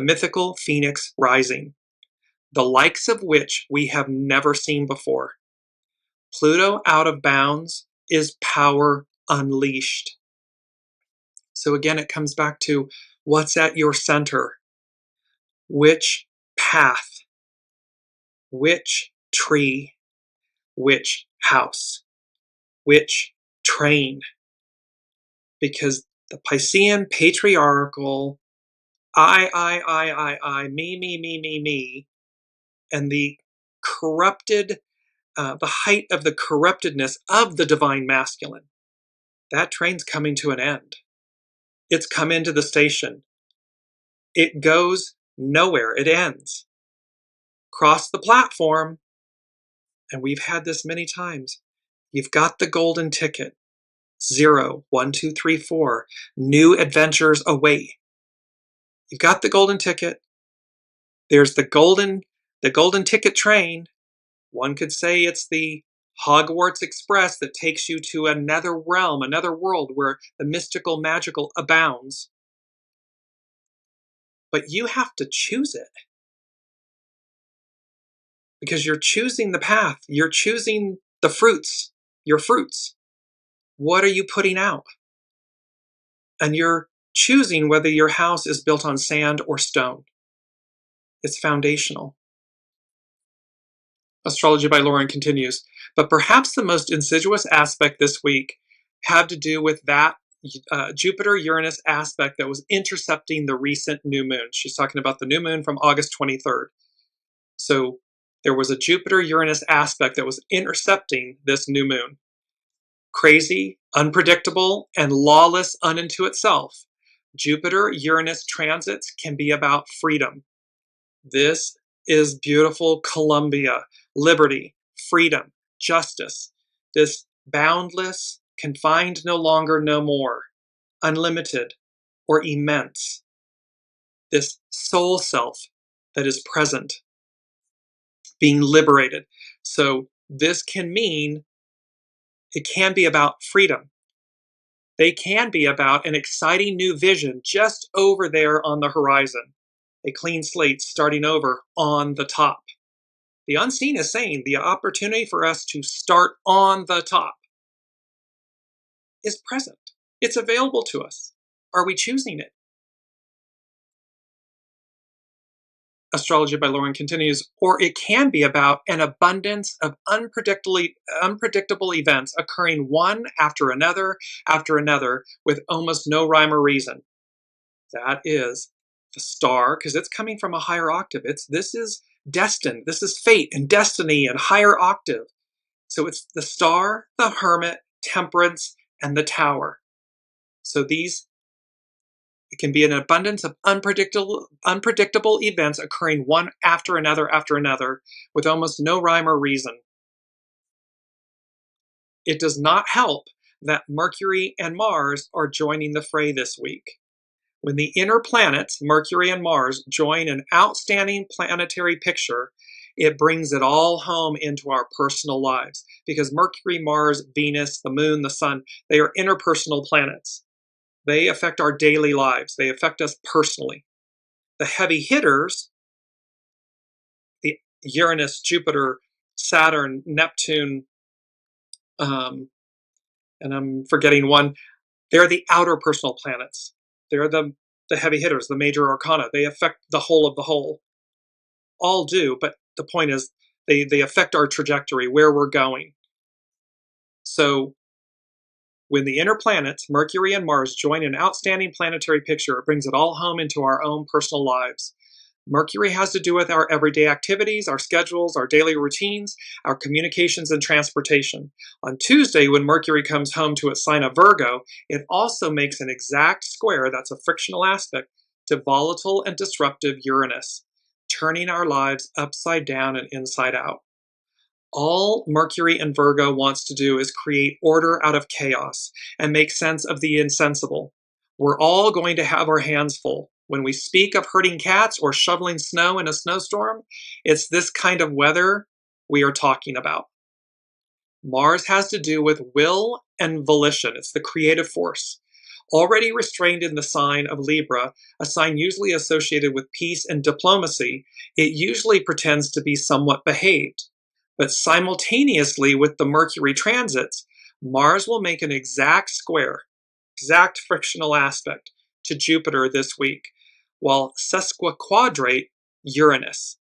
mythical phoenix rising, the likes of which we have never seen before. Pluto out of bounds is power unleashed. So again, it comes back to what's at your center. Which path, which tree, which house, which train. Because the Piscean patriarchal, I, me, and the corrupted, the height of the corruptedness of the divine masculine, that train's coming to an end. It's come into the station. It goes nowhere. It ends. Cross the platform, and we've had this many times. You've got the golden ticket. 0, 1, 2, 3, 4. New adventures await. You've got the golden ticket. There's the golden ticket train. One could say it's the Hogwarts Express that takes you to another realm, another world where the mystical, magical abounds. But you have to choose it. Because you're choosing the path. You're choosing the fruits, your fruits. What are you putting out? And you're choosing whether your house is built on sand or stone. It's foundational. Astrology by Lauren continues, but perhaps the most insidious aspect this week had to do with that Jupiter-Uranus aspect that was intercepting the recent new moon. She's talking about the new moon from August 23rd. So there was a Jupiter-Uranus aspect that was intercepting this new moon. Crazy, unpredictable, and lawless unto itself, Jupiter-Uranus transits can be about freedom. This is beautiful Columbia, liberty, freedom, justice, this boundless, confined no longer, no more, unlimited or immense, this soul self that is present, being liberated. So this can mean it can be about freedom. They can be about an exciting new vision just over there on the horizon, a clean slate starting over on the top. The unseen is saying the opportunity for us to start on the top is present. It's available to us. Are we choosing it? Astrology by Lauren continues, or it can be about an abundance of unpredictable events occurring one after another, with almost no rhyme or reason. That is the star, because it's coming from a higher octave. This is destined. This is fate and destiny and higher octave. So it's the star, the hermit, temperance, and the tower. So it can be an abundance of unpredictable events occurring one after another, with almost no rhyme or reason. It does not help that Mercury and Mars are joining the fray this week. When the inner planets, Mercury and Mars, join an outstanding planetary picture, it brings it all home into our personal lives. Because Mercury, Mars, Venus, the Moon, the Sun, they are interpersonal planets. They affect our daily lives. They affect us personally. The heavy hitters, the Uranus, Jupiter, Saturn, Neptune, and I'm forgetting one, they're the outer personal planets. They're the heavy hitters, the major arcana. They affect the whole of the whole. All do, but the point is they affect our trajectory, where we're going. So when the inner planets, Mercury and Mars, join an outstanding planetary picture, it brings it all home into our own personal lives. Mercury has to do with our everyday activities, our schedules, our daily routines, our communications and transportation. On Tuesday, when Mercury comes home to its sign of Virgo, it also makes an exact square, that's a frictional aspect, to volatile and disruptive Uranus, turning our lives upside down and inside out. All Mercury and Virgo wants to do is create order out of chaos and make sense of the insensible. We're all going to have our hands full. When we speak of herding cats or shoveling snow in a snowstorm, it's this kind of weather we are talking about. Mars has to do with will and volition. It's the creative force. Already restrained in the sign of Libra, a sign usually associated with peace and diplomacy, it usually pretends to be somewhat behaved. But simultaneously with the Mercury transits, Mars will make an exact square, exact frictional aspect to Jupiter this week, while sesquiquadrate Uranus.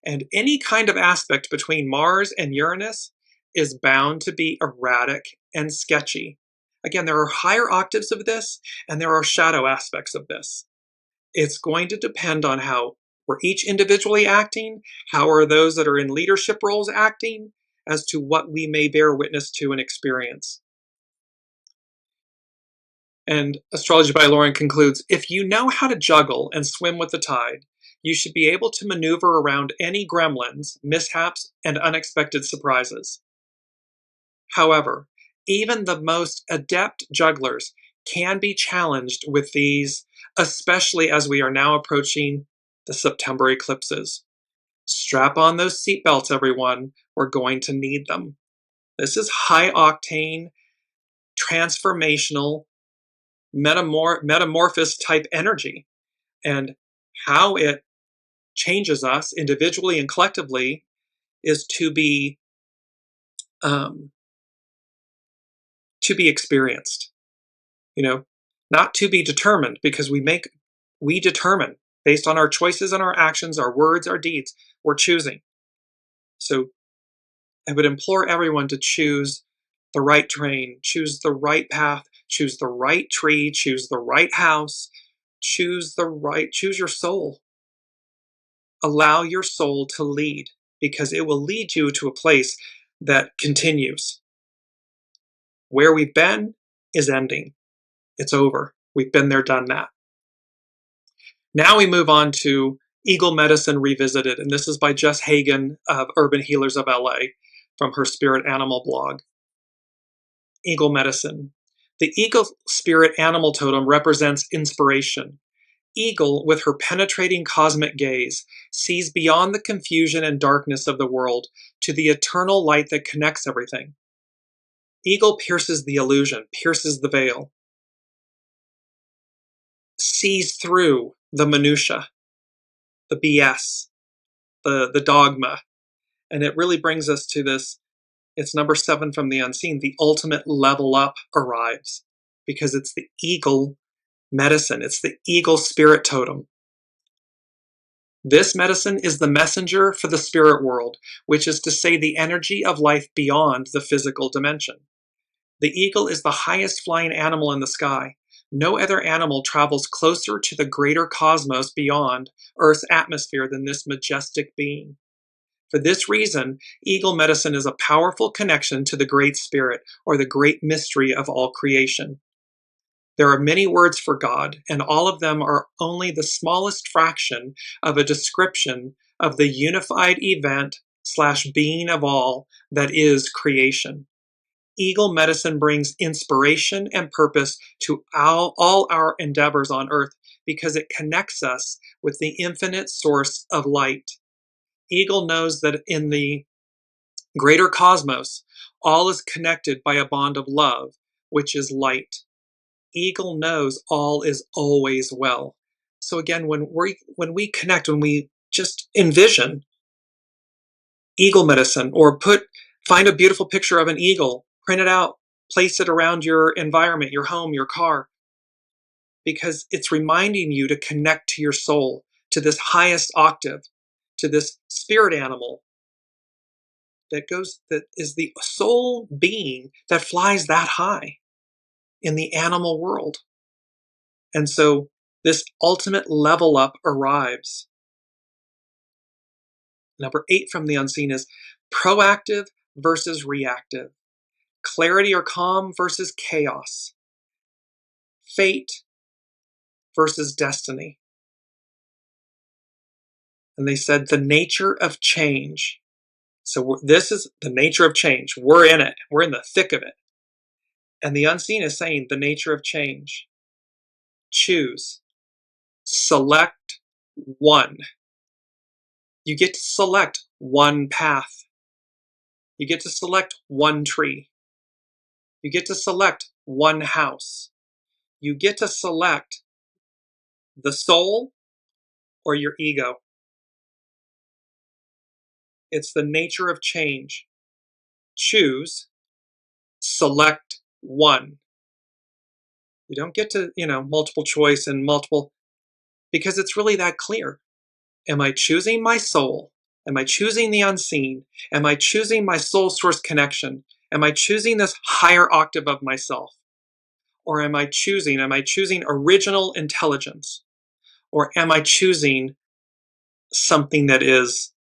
And any kind of aspect between Mars and Uranus is bound to be erratic and sketchy. Again, there are higher octaves of this, and there are shadow aspects of this. It's going to depend on how we're each individually acting, how are those that are in leadership roles acting, as to what we may bear witness to and experience. And Astrology by Lauren concludes, if you know how to juggle and swim with the tide, you should be able to maneuver around any gremlins, mishaps, and unexpected surprises. However, even the most adept jugglers can be challenged with these, especially as we are now approaching the September eclipses. Strap on those seatbelts, everyone. We're going to need them. This is high octane, transformational, metamorphosis type energy. And how it changes us individually and collectively is to be experienced. Not to be determined, because we determine based on our choices and our actions, our words, our deeds. We're choosing. So I would implore everyone to choose the right train, choose the right path, choose the right tree, choose the right house, choose your soul. Allow your soul to lead, because it will lead you to a place that continues. Where we've been is ending. It's over. We've been there, done that. Now we move on to Eagle Medicine Revisited, and this is by Jess Hagen of Urban Healers of LA from her Spirit Animal blog. Eagle Medicine. The eagle spirit animal totem represents inspiration. Eagle, with her penetrating cosmic gaze, sees beyond the confusion and darkness of the world to the eternal light that connects everything. Eagle pierces the illusion, pierces the veil, sees through the minutia, the BS, the dogma, And it really brings us to this. It's number 7 from the unseen. The ultimate level up arrives because it's the eagle medicine. It's the eagle spirit totem. This medicine is the messenger for the spirit world, which is to say the energy of life beyond the physical dimension. The eagle is the highest flying animal in the sky. No other animal travels closer to the greater cosmos beyond Earth's atmosphere than this majestic being. For this reason, eagle medicine is a powerful connection to the Great Spirit, or the great mystery of all creation. There are many words for God, and all of them are only the smallest fraction of a description of the unified event/being of all that is creation. Eagle medicine brings inspiration and purpose to all our endeavors on earth because it connects us with the infinite source of light. Eagle knows that in the greater cosmos, all is connected by a bond of love, which is light. Eagle knows all is always well. So again, when we connect, when we just envision eagle medicine, or find a beautiful picture of an eagle, print it out, place it around your environment, your home, your car, because it's reminding you to connect to your soul, to this highest octave, to this spirit animal that is the soul being that flies that high in the animal world. And so this ultimate level up arrives. Number 8 from the unseen is proactive versus reactive. Clarity or calm versus chaos. Fate versus destiny. And they said the nature of change. So this is the nature of change. We're in it. We're in the thick of it. And the unseen is saying the nature of change. Choose. Select one. You get to select one path. You get to select one tree. You get to select one house. You get to select the soul or your ego. It's the nature of change. Choose, select one. You don't get to, multiple choice and multiple, because it's really that clear. Am I choosing my soul? Am I choosing the unseen? Am I choosing my soul source connection? Am I choosing this higher octave of myself? Or am I choosing original intelligence? Or am I choosing something that is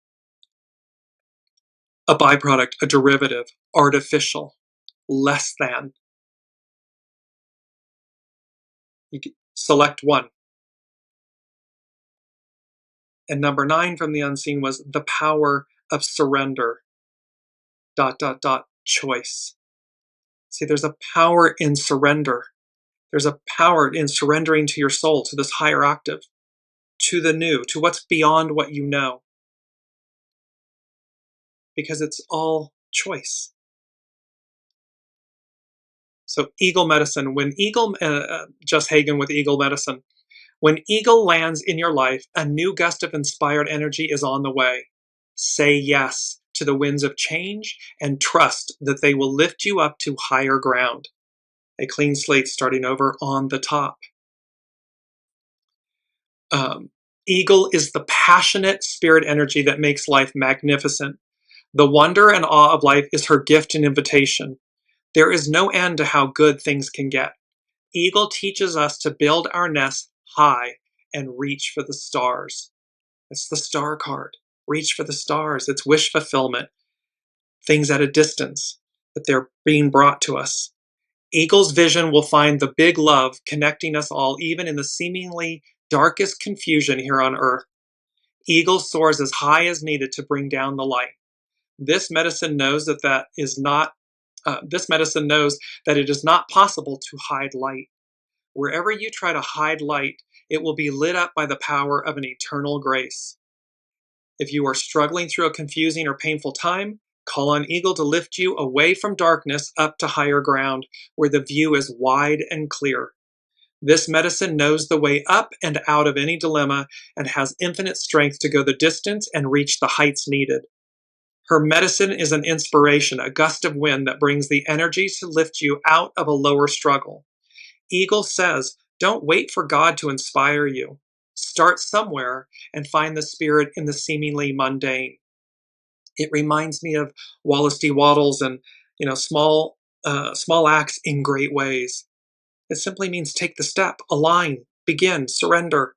a byproduct, a derivative, artificial, less than? You can select one. And number 9 from the unseen was the power of surrender, ... choice. See, there's a power in surrender. There's a power in surrendering to your soul, to this higher octave, to the new, to what's beyond what you know. Because it's all choice. So eagle medicine, Just Hagen with eagle medicine. When eagle lands in your life, a new gust of inspired energy is on the way. Say yes to the winds of change and trust that they will lift you up to higher ground. A clean slate starting over on the top. Eagle is the passionate spirit energy that makes life magnificent. The wonder and awe of life is her gift and invitation. There is no end to how good things can get. Eagle teaches us to build our nest high and reach for the stars. It's the star card. Reach for the stars. It's wish fulfillment. Things at a distance, but they're being brought to us. Eagle's vision will find the big love connecting us all, even in the seemingly darkest confusion here on Earth. Eagle soars as high as needed to bring down the light. This medicine knows that it is not possible to hide light. Wherever you try to hide light, it will be lit up by the power of an eternal grace. If you are struggling through a confusing or painful time, call on Eagle to lift you away from darkness up to higher ground, where the view is wide and clear. This medicine knows the way up and out of any dilemma and has infinite strength to go the distance and reach the heights needed. Her medicine is an inspiration, a gust of wind that brings the energy to lift you out of a lower struggle. Eagle says, don't wait for God to inspire you. Start somewhere and find the spirit in the seemingly mundane. It reminds me of Wallace D. Wattles and, small acts in great ways. It simply means take the step, align, begin, surrender,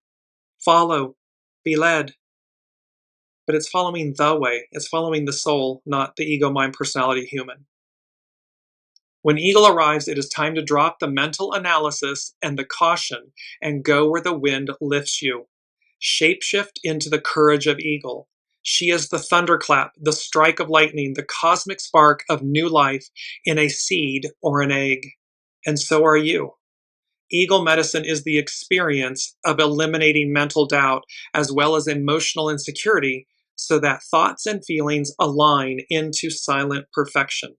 follow, be led. But it's following the way. It's following the soul, not the ego, mind, personality, human. When Eagle arrives, it is time to drop the mental analysis and the caution and go where the wind lifts you. Shapeshift into the courage of Eagle. She is the thunderclap, the strike of lightning, the cosmic spark of new life in a seed or an egg. And so are you. Eagle medicine is the experience of eliminating mental doubt as well as emotional insecurity so that thoughts and feelings align into silent perfection.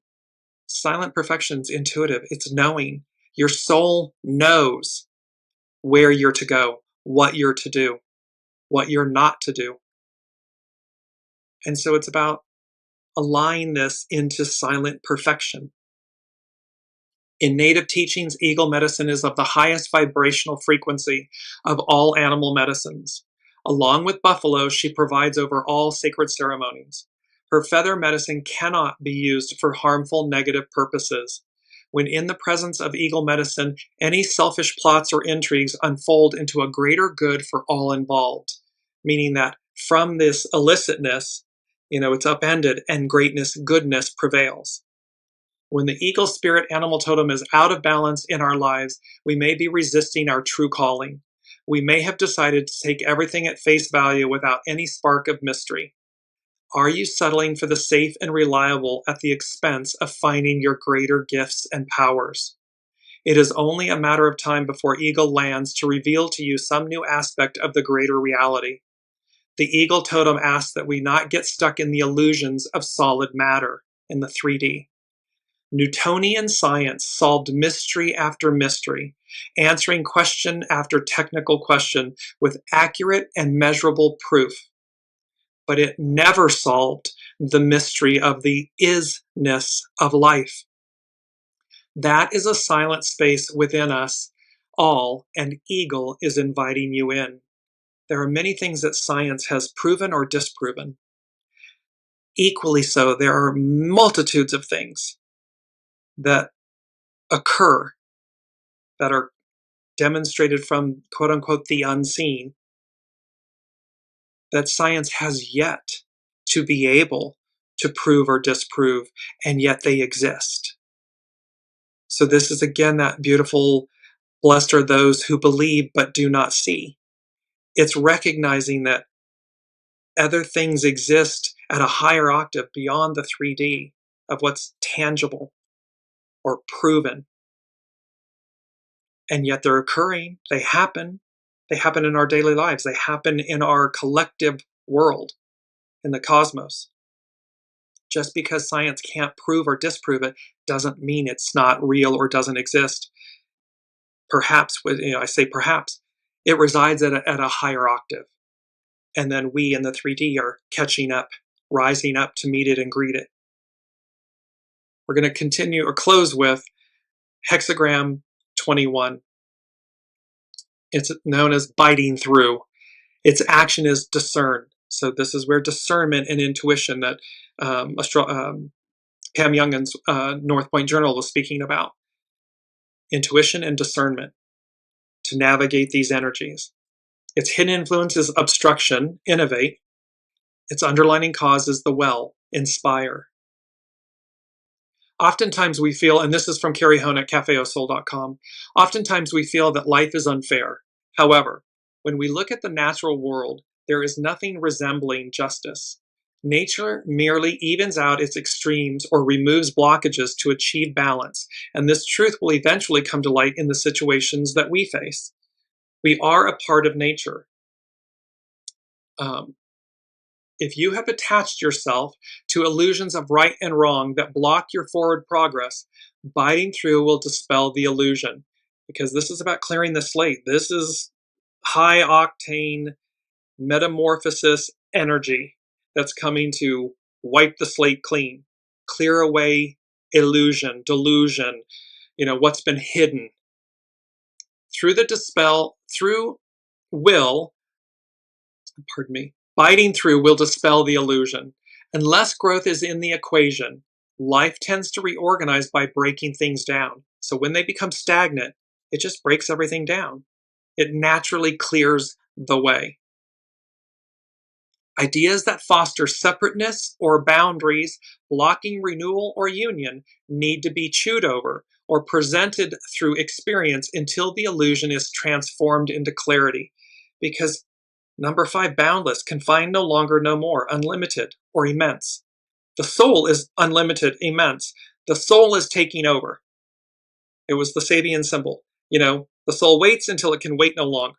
Silent perfection is intuitive. It's knowing. Your soul knows where you're to go, what you're to do, what you're not to do. And so it's about aligning this into silent perfection. In native teachings, eagle medicine is of the highest vibrational frequency of all animal medicines. Along with buffalo, she provides over all sacred ceremonies. Her feather medicine cannot be used for harmful negative purposes. When in the presence of eagle medicine, any selfish plots or intrigues unfold into a greater good for all involved, meaning that from this illicitness, it's upended and greatness, goodness prevails. When the eagle spirit animal totem is out of balance in our lives, we may be resisting our true calling. We may have decided to take everything at face value without any spark of mystery. Are you settling for the safe and reliable at the expense of finding your greater gifts and powers? It is only a matter of time before Eagle lands to reveal to you some new aspect of the greater reality. The Eagle totem asks that we not get stuck in the illusions of solid matter in the 3D. Newtonian science solved mystery after mystery, answering question after technical question with accurate and measurable proof. But it never solved the mystery of the isness of life. That is a silent space within us all, and Eagle is inviting you in. There are many things that science has proven or disproven. Equally so, there are multitudes of things that occur that are demonstrated from quote-unquote the unseen that science has yet to be able to prove or disprove, and yet they exist. So this is again that beautiful, blessed are those who believe but do not see. It's recognizing that other things exist at a higher octave beyond the 3D of what's tangible or proven. And yet they're occurring, they happen in our daily lives, they happen in our collective world, in the cosmos. Just because science can't prove or disprove it doesn't mean it's not real or doesn't exist. Perhaps, I say perhaps, it resides at a higher octave. And then we in the 3D are catching up, rising up to meet it and greet it. We're going to continue or close with hexagram 21. It's known as biting through. Its action is discern. So this is where discernment and intuition that Pam Youngan's North Point Journal was speaking about. Intuition and discernment to navigate these energies. Its hidden influence is obstruction, innovate. Its underlining cause is the well, inspire. Oftentimes we feel, and this is from Carrie Hone at cafeosoul.com, oftentimes we feel that life is unfair. However, when we look at the natural world, there is nothing resembling justice. Nature merely evens out its extremes or removes blockages to achieve balance, and this truth will eventually come to light in the situations that we face. We are a part of nature. If you have attached yourself to illusions of right and wrong that block your forward progress, biting through will dispel the illusion, because this is about clearing the slate. This is high octane metamorphosis energy that's coming to wipe the slate clean, clear away illusion, delusion, what's been hidden. Through will, biting through will dispel the illusion. Unless growth is in the equation, life tends to reorganize by breaking things down. So when they become stagnant, it just breaks everything down. It naturally clears the way. Ideas that foster separateness or boundaries, blocking renewal or union, need to be chewed over or presented through experience until the illusion is transformed into clarity. Because number 5, boundless, confined, no longer, no more, unlimited or immense. The soul is unlimited, immense. The soul is taking over. It was the Sabian symbol. The soul waits until it can wait no longer.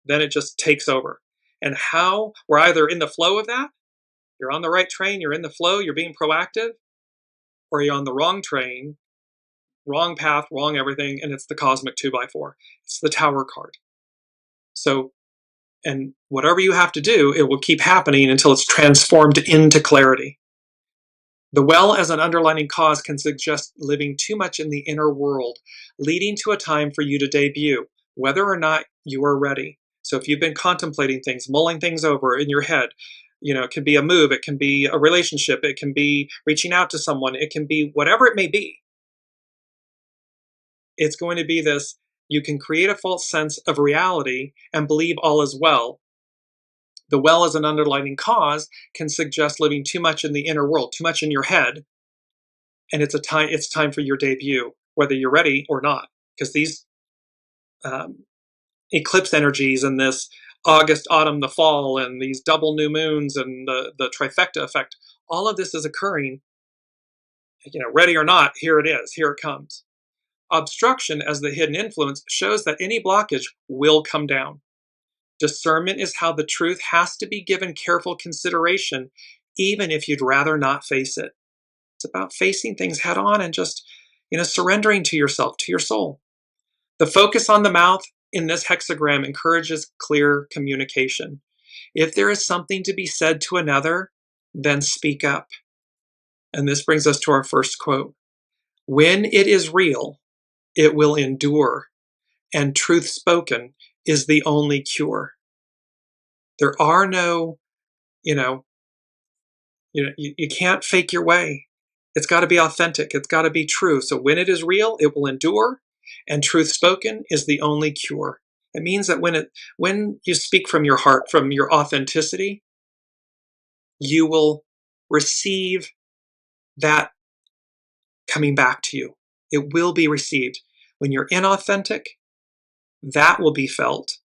Then it just takes over. And how? We're either in the flow of that, you're on the right train, you're in the flow, you're being proactive, or you're on the wrong train, wrong path, wrong everything, and it's the cosmic 2x4. It's the Tower card. So, and whatever you have to do, it will keep happening until it's transformed into clarity. The well as an underlying cause can suggest living too much in the inner world, leading to a time for you to debut, whether or not you are ready. So if you've been contemplating things, mulling things over in your head, it can be a move, it can be a relationship, it can be reaching out to someone, it can be whatever it may be. It's going to be this, you can create a false sense of reality and believe all is well. The well as an underlying cause can suggest living too much in the inner world, too much in your head, and it's time for your debut, whether you're ready or not, because these eclipse energies and this August, autumn, the fall, and these double new moons and the trifecta effect, all of this is occurring, ready or not, here it is, here it comes. Obstruction as the hidden influence shows that any blockage will come down. Discernment is how the truth has to be given careful consideration, even if you'd rather not face it. It's about facing things head on and just, surrendering to yourself, to your soul. The focus on the mouth in this hexagram encourages clear communication. If there is something to be said to another, then speak up. And this brings us to our first quote. When it is real, it will endure, and truth spoken is the only cure. There are no, you can't fake your way. It's got to be authentic. It's got to be true. So when it is real, it will endure, and truth spoken is the only cure. It means that when you speak from your heart, from your authenticity, you will receive that coming back to you. It will be received. When you're inauthentic, that will be felt,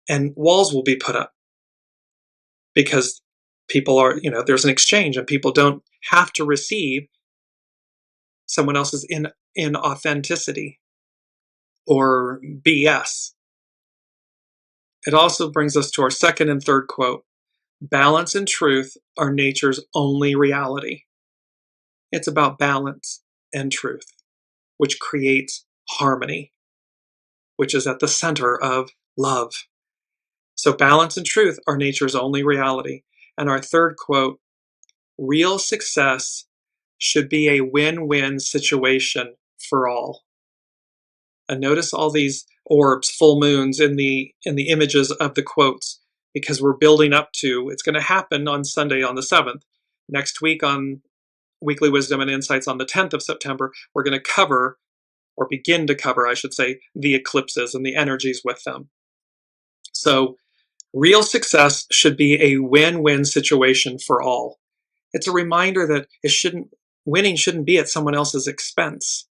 and walls will be put up because people are, there's an exchange, and people don't have to receive someone else's inauthenticity or BS. It also brings us to our second and third quote. Balance and truth are nature's only reality. It's about balance and truth, which creates harmony, which is at the center of love. So balance and truth are nature's only reality. And our third quote, real success should be a win-win situation for all. And notice all these orbs, full moons in the images of the quotes, because we're building up to, it's going to happen on Sunday on the 7th. Next week on Weekly Wisdom and Insights on the 10th of September, we're going to cover, or begin to cover, I should say, the eclipses and the energies with them. So real success should be a win-win situation for all. It's a reminder that winning shouldn't be at someone else's expense.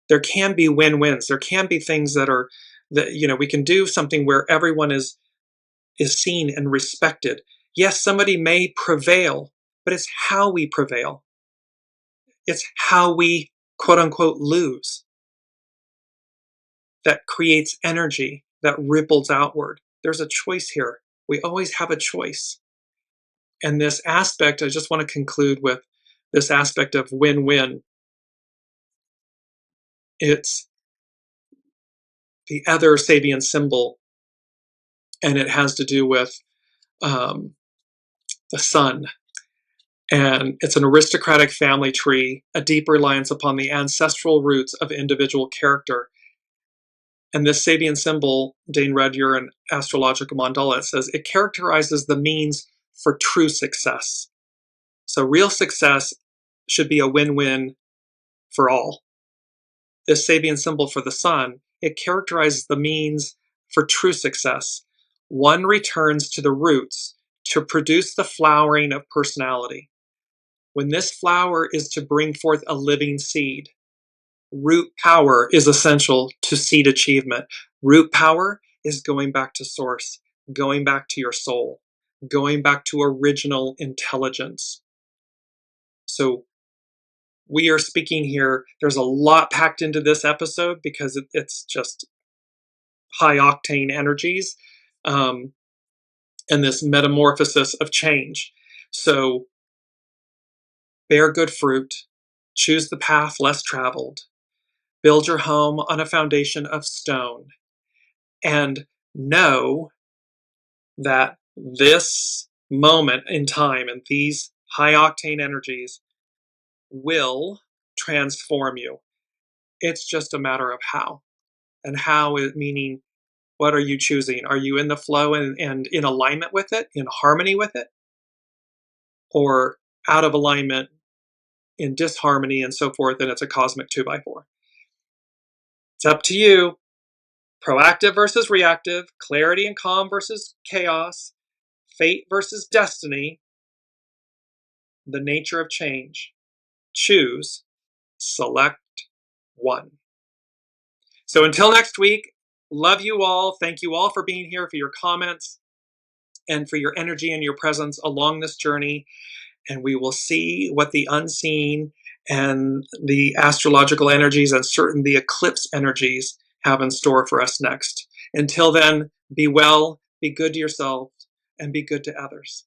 There can be win-wins. There can be things that we can do something where everyone is seen and respected. Yes, somebody may prevail, but it's how we prevail. It's how we, quote unquote, lose. That creates energy that ripples outward. There's a choice here. We always have a choice. And this aspect, I just want to conclude with this aspect of win-win. It's the other Sabian symbol, and it has to do with the sun. And it's an aristocratic family tree, a deep reliance upon the ancestral roots of individual character. And this Sabian symbol, Dane read your an astrological mandala, it says it characterizes the means for true success. So real success should be a win-win for all. This Sabian symbol for the sun, it characterizes the means for true success. One returns to the roots to produce the flowering of personality. When this flower is to bring forth a living seed, root power is essential to seed achievement. Root power is going back to source, going back to your soul, going back to original intelligence. So we are speaking here, there's a lot packed into this episode because it's just high octane energies and this metamorphosis of change. So bear good fruit, choose the path less traveled, build your home on a foundation of stone, and know that this moment in time and these high octane energies will transform you. It's just a matter of how. And how is meaning, what are you choosing? Are you in the flow and in alignment with it, in harmony with it? Or out of alignment, in disharmony and so forth, and it's a cosmic 2x4. It's up to you. Proactive versus reactive, clarity and calm versus chaos, fate versus destiny, the nature of change. Choose, select one. So until next week, love you all. Thank you all for being here, for your comments, and for your energy and your presence along this journey. And we will see what the unseen and the astrological energies and certain the eclipse energies have in store for us next. Until then, be well, be good to yourself, and be good to others.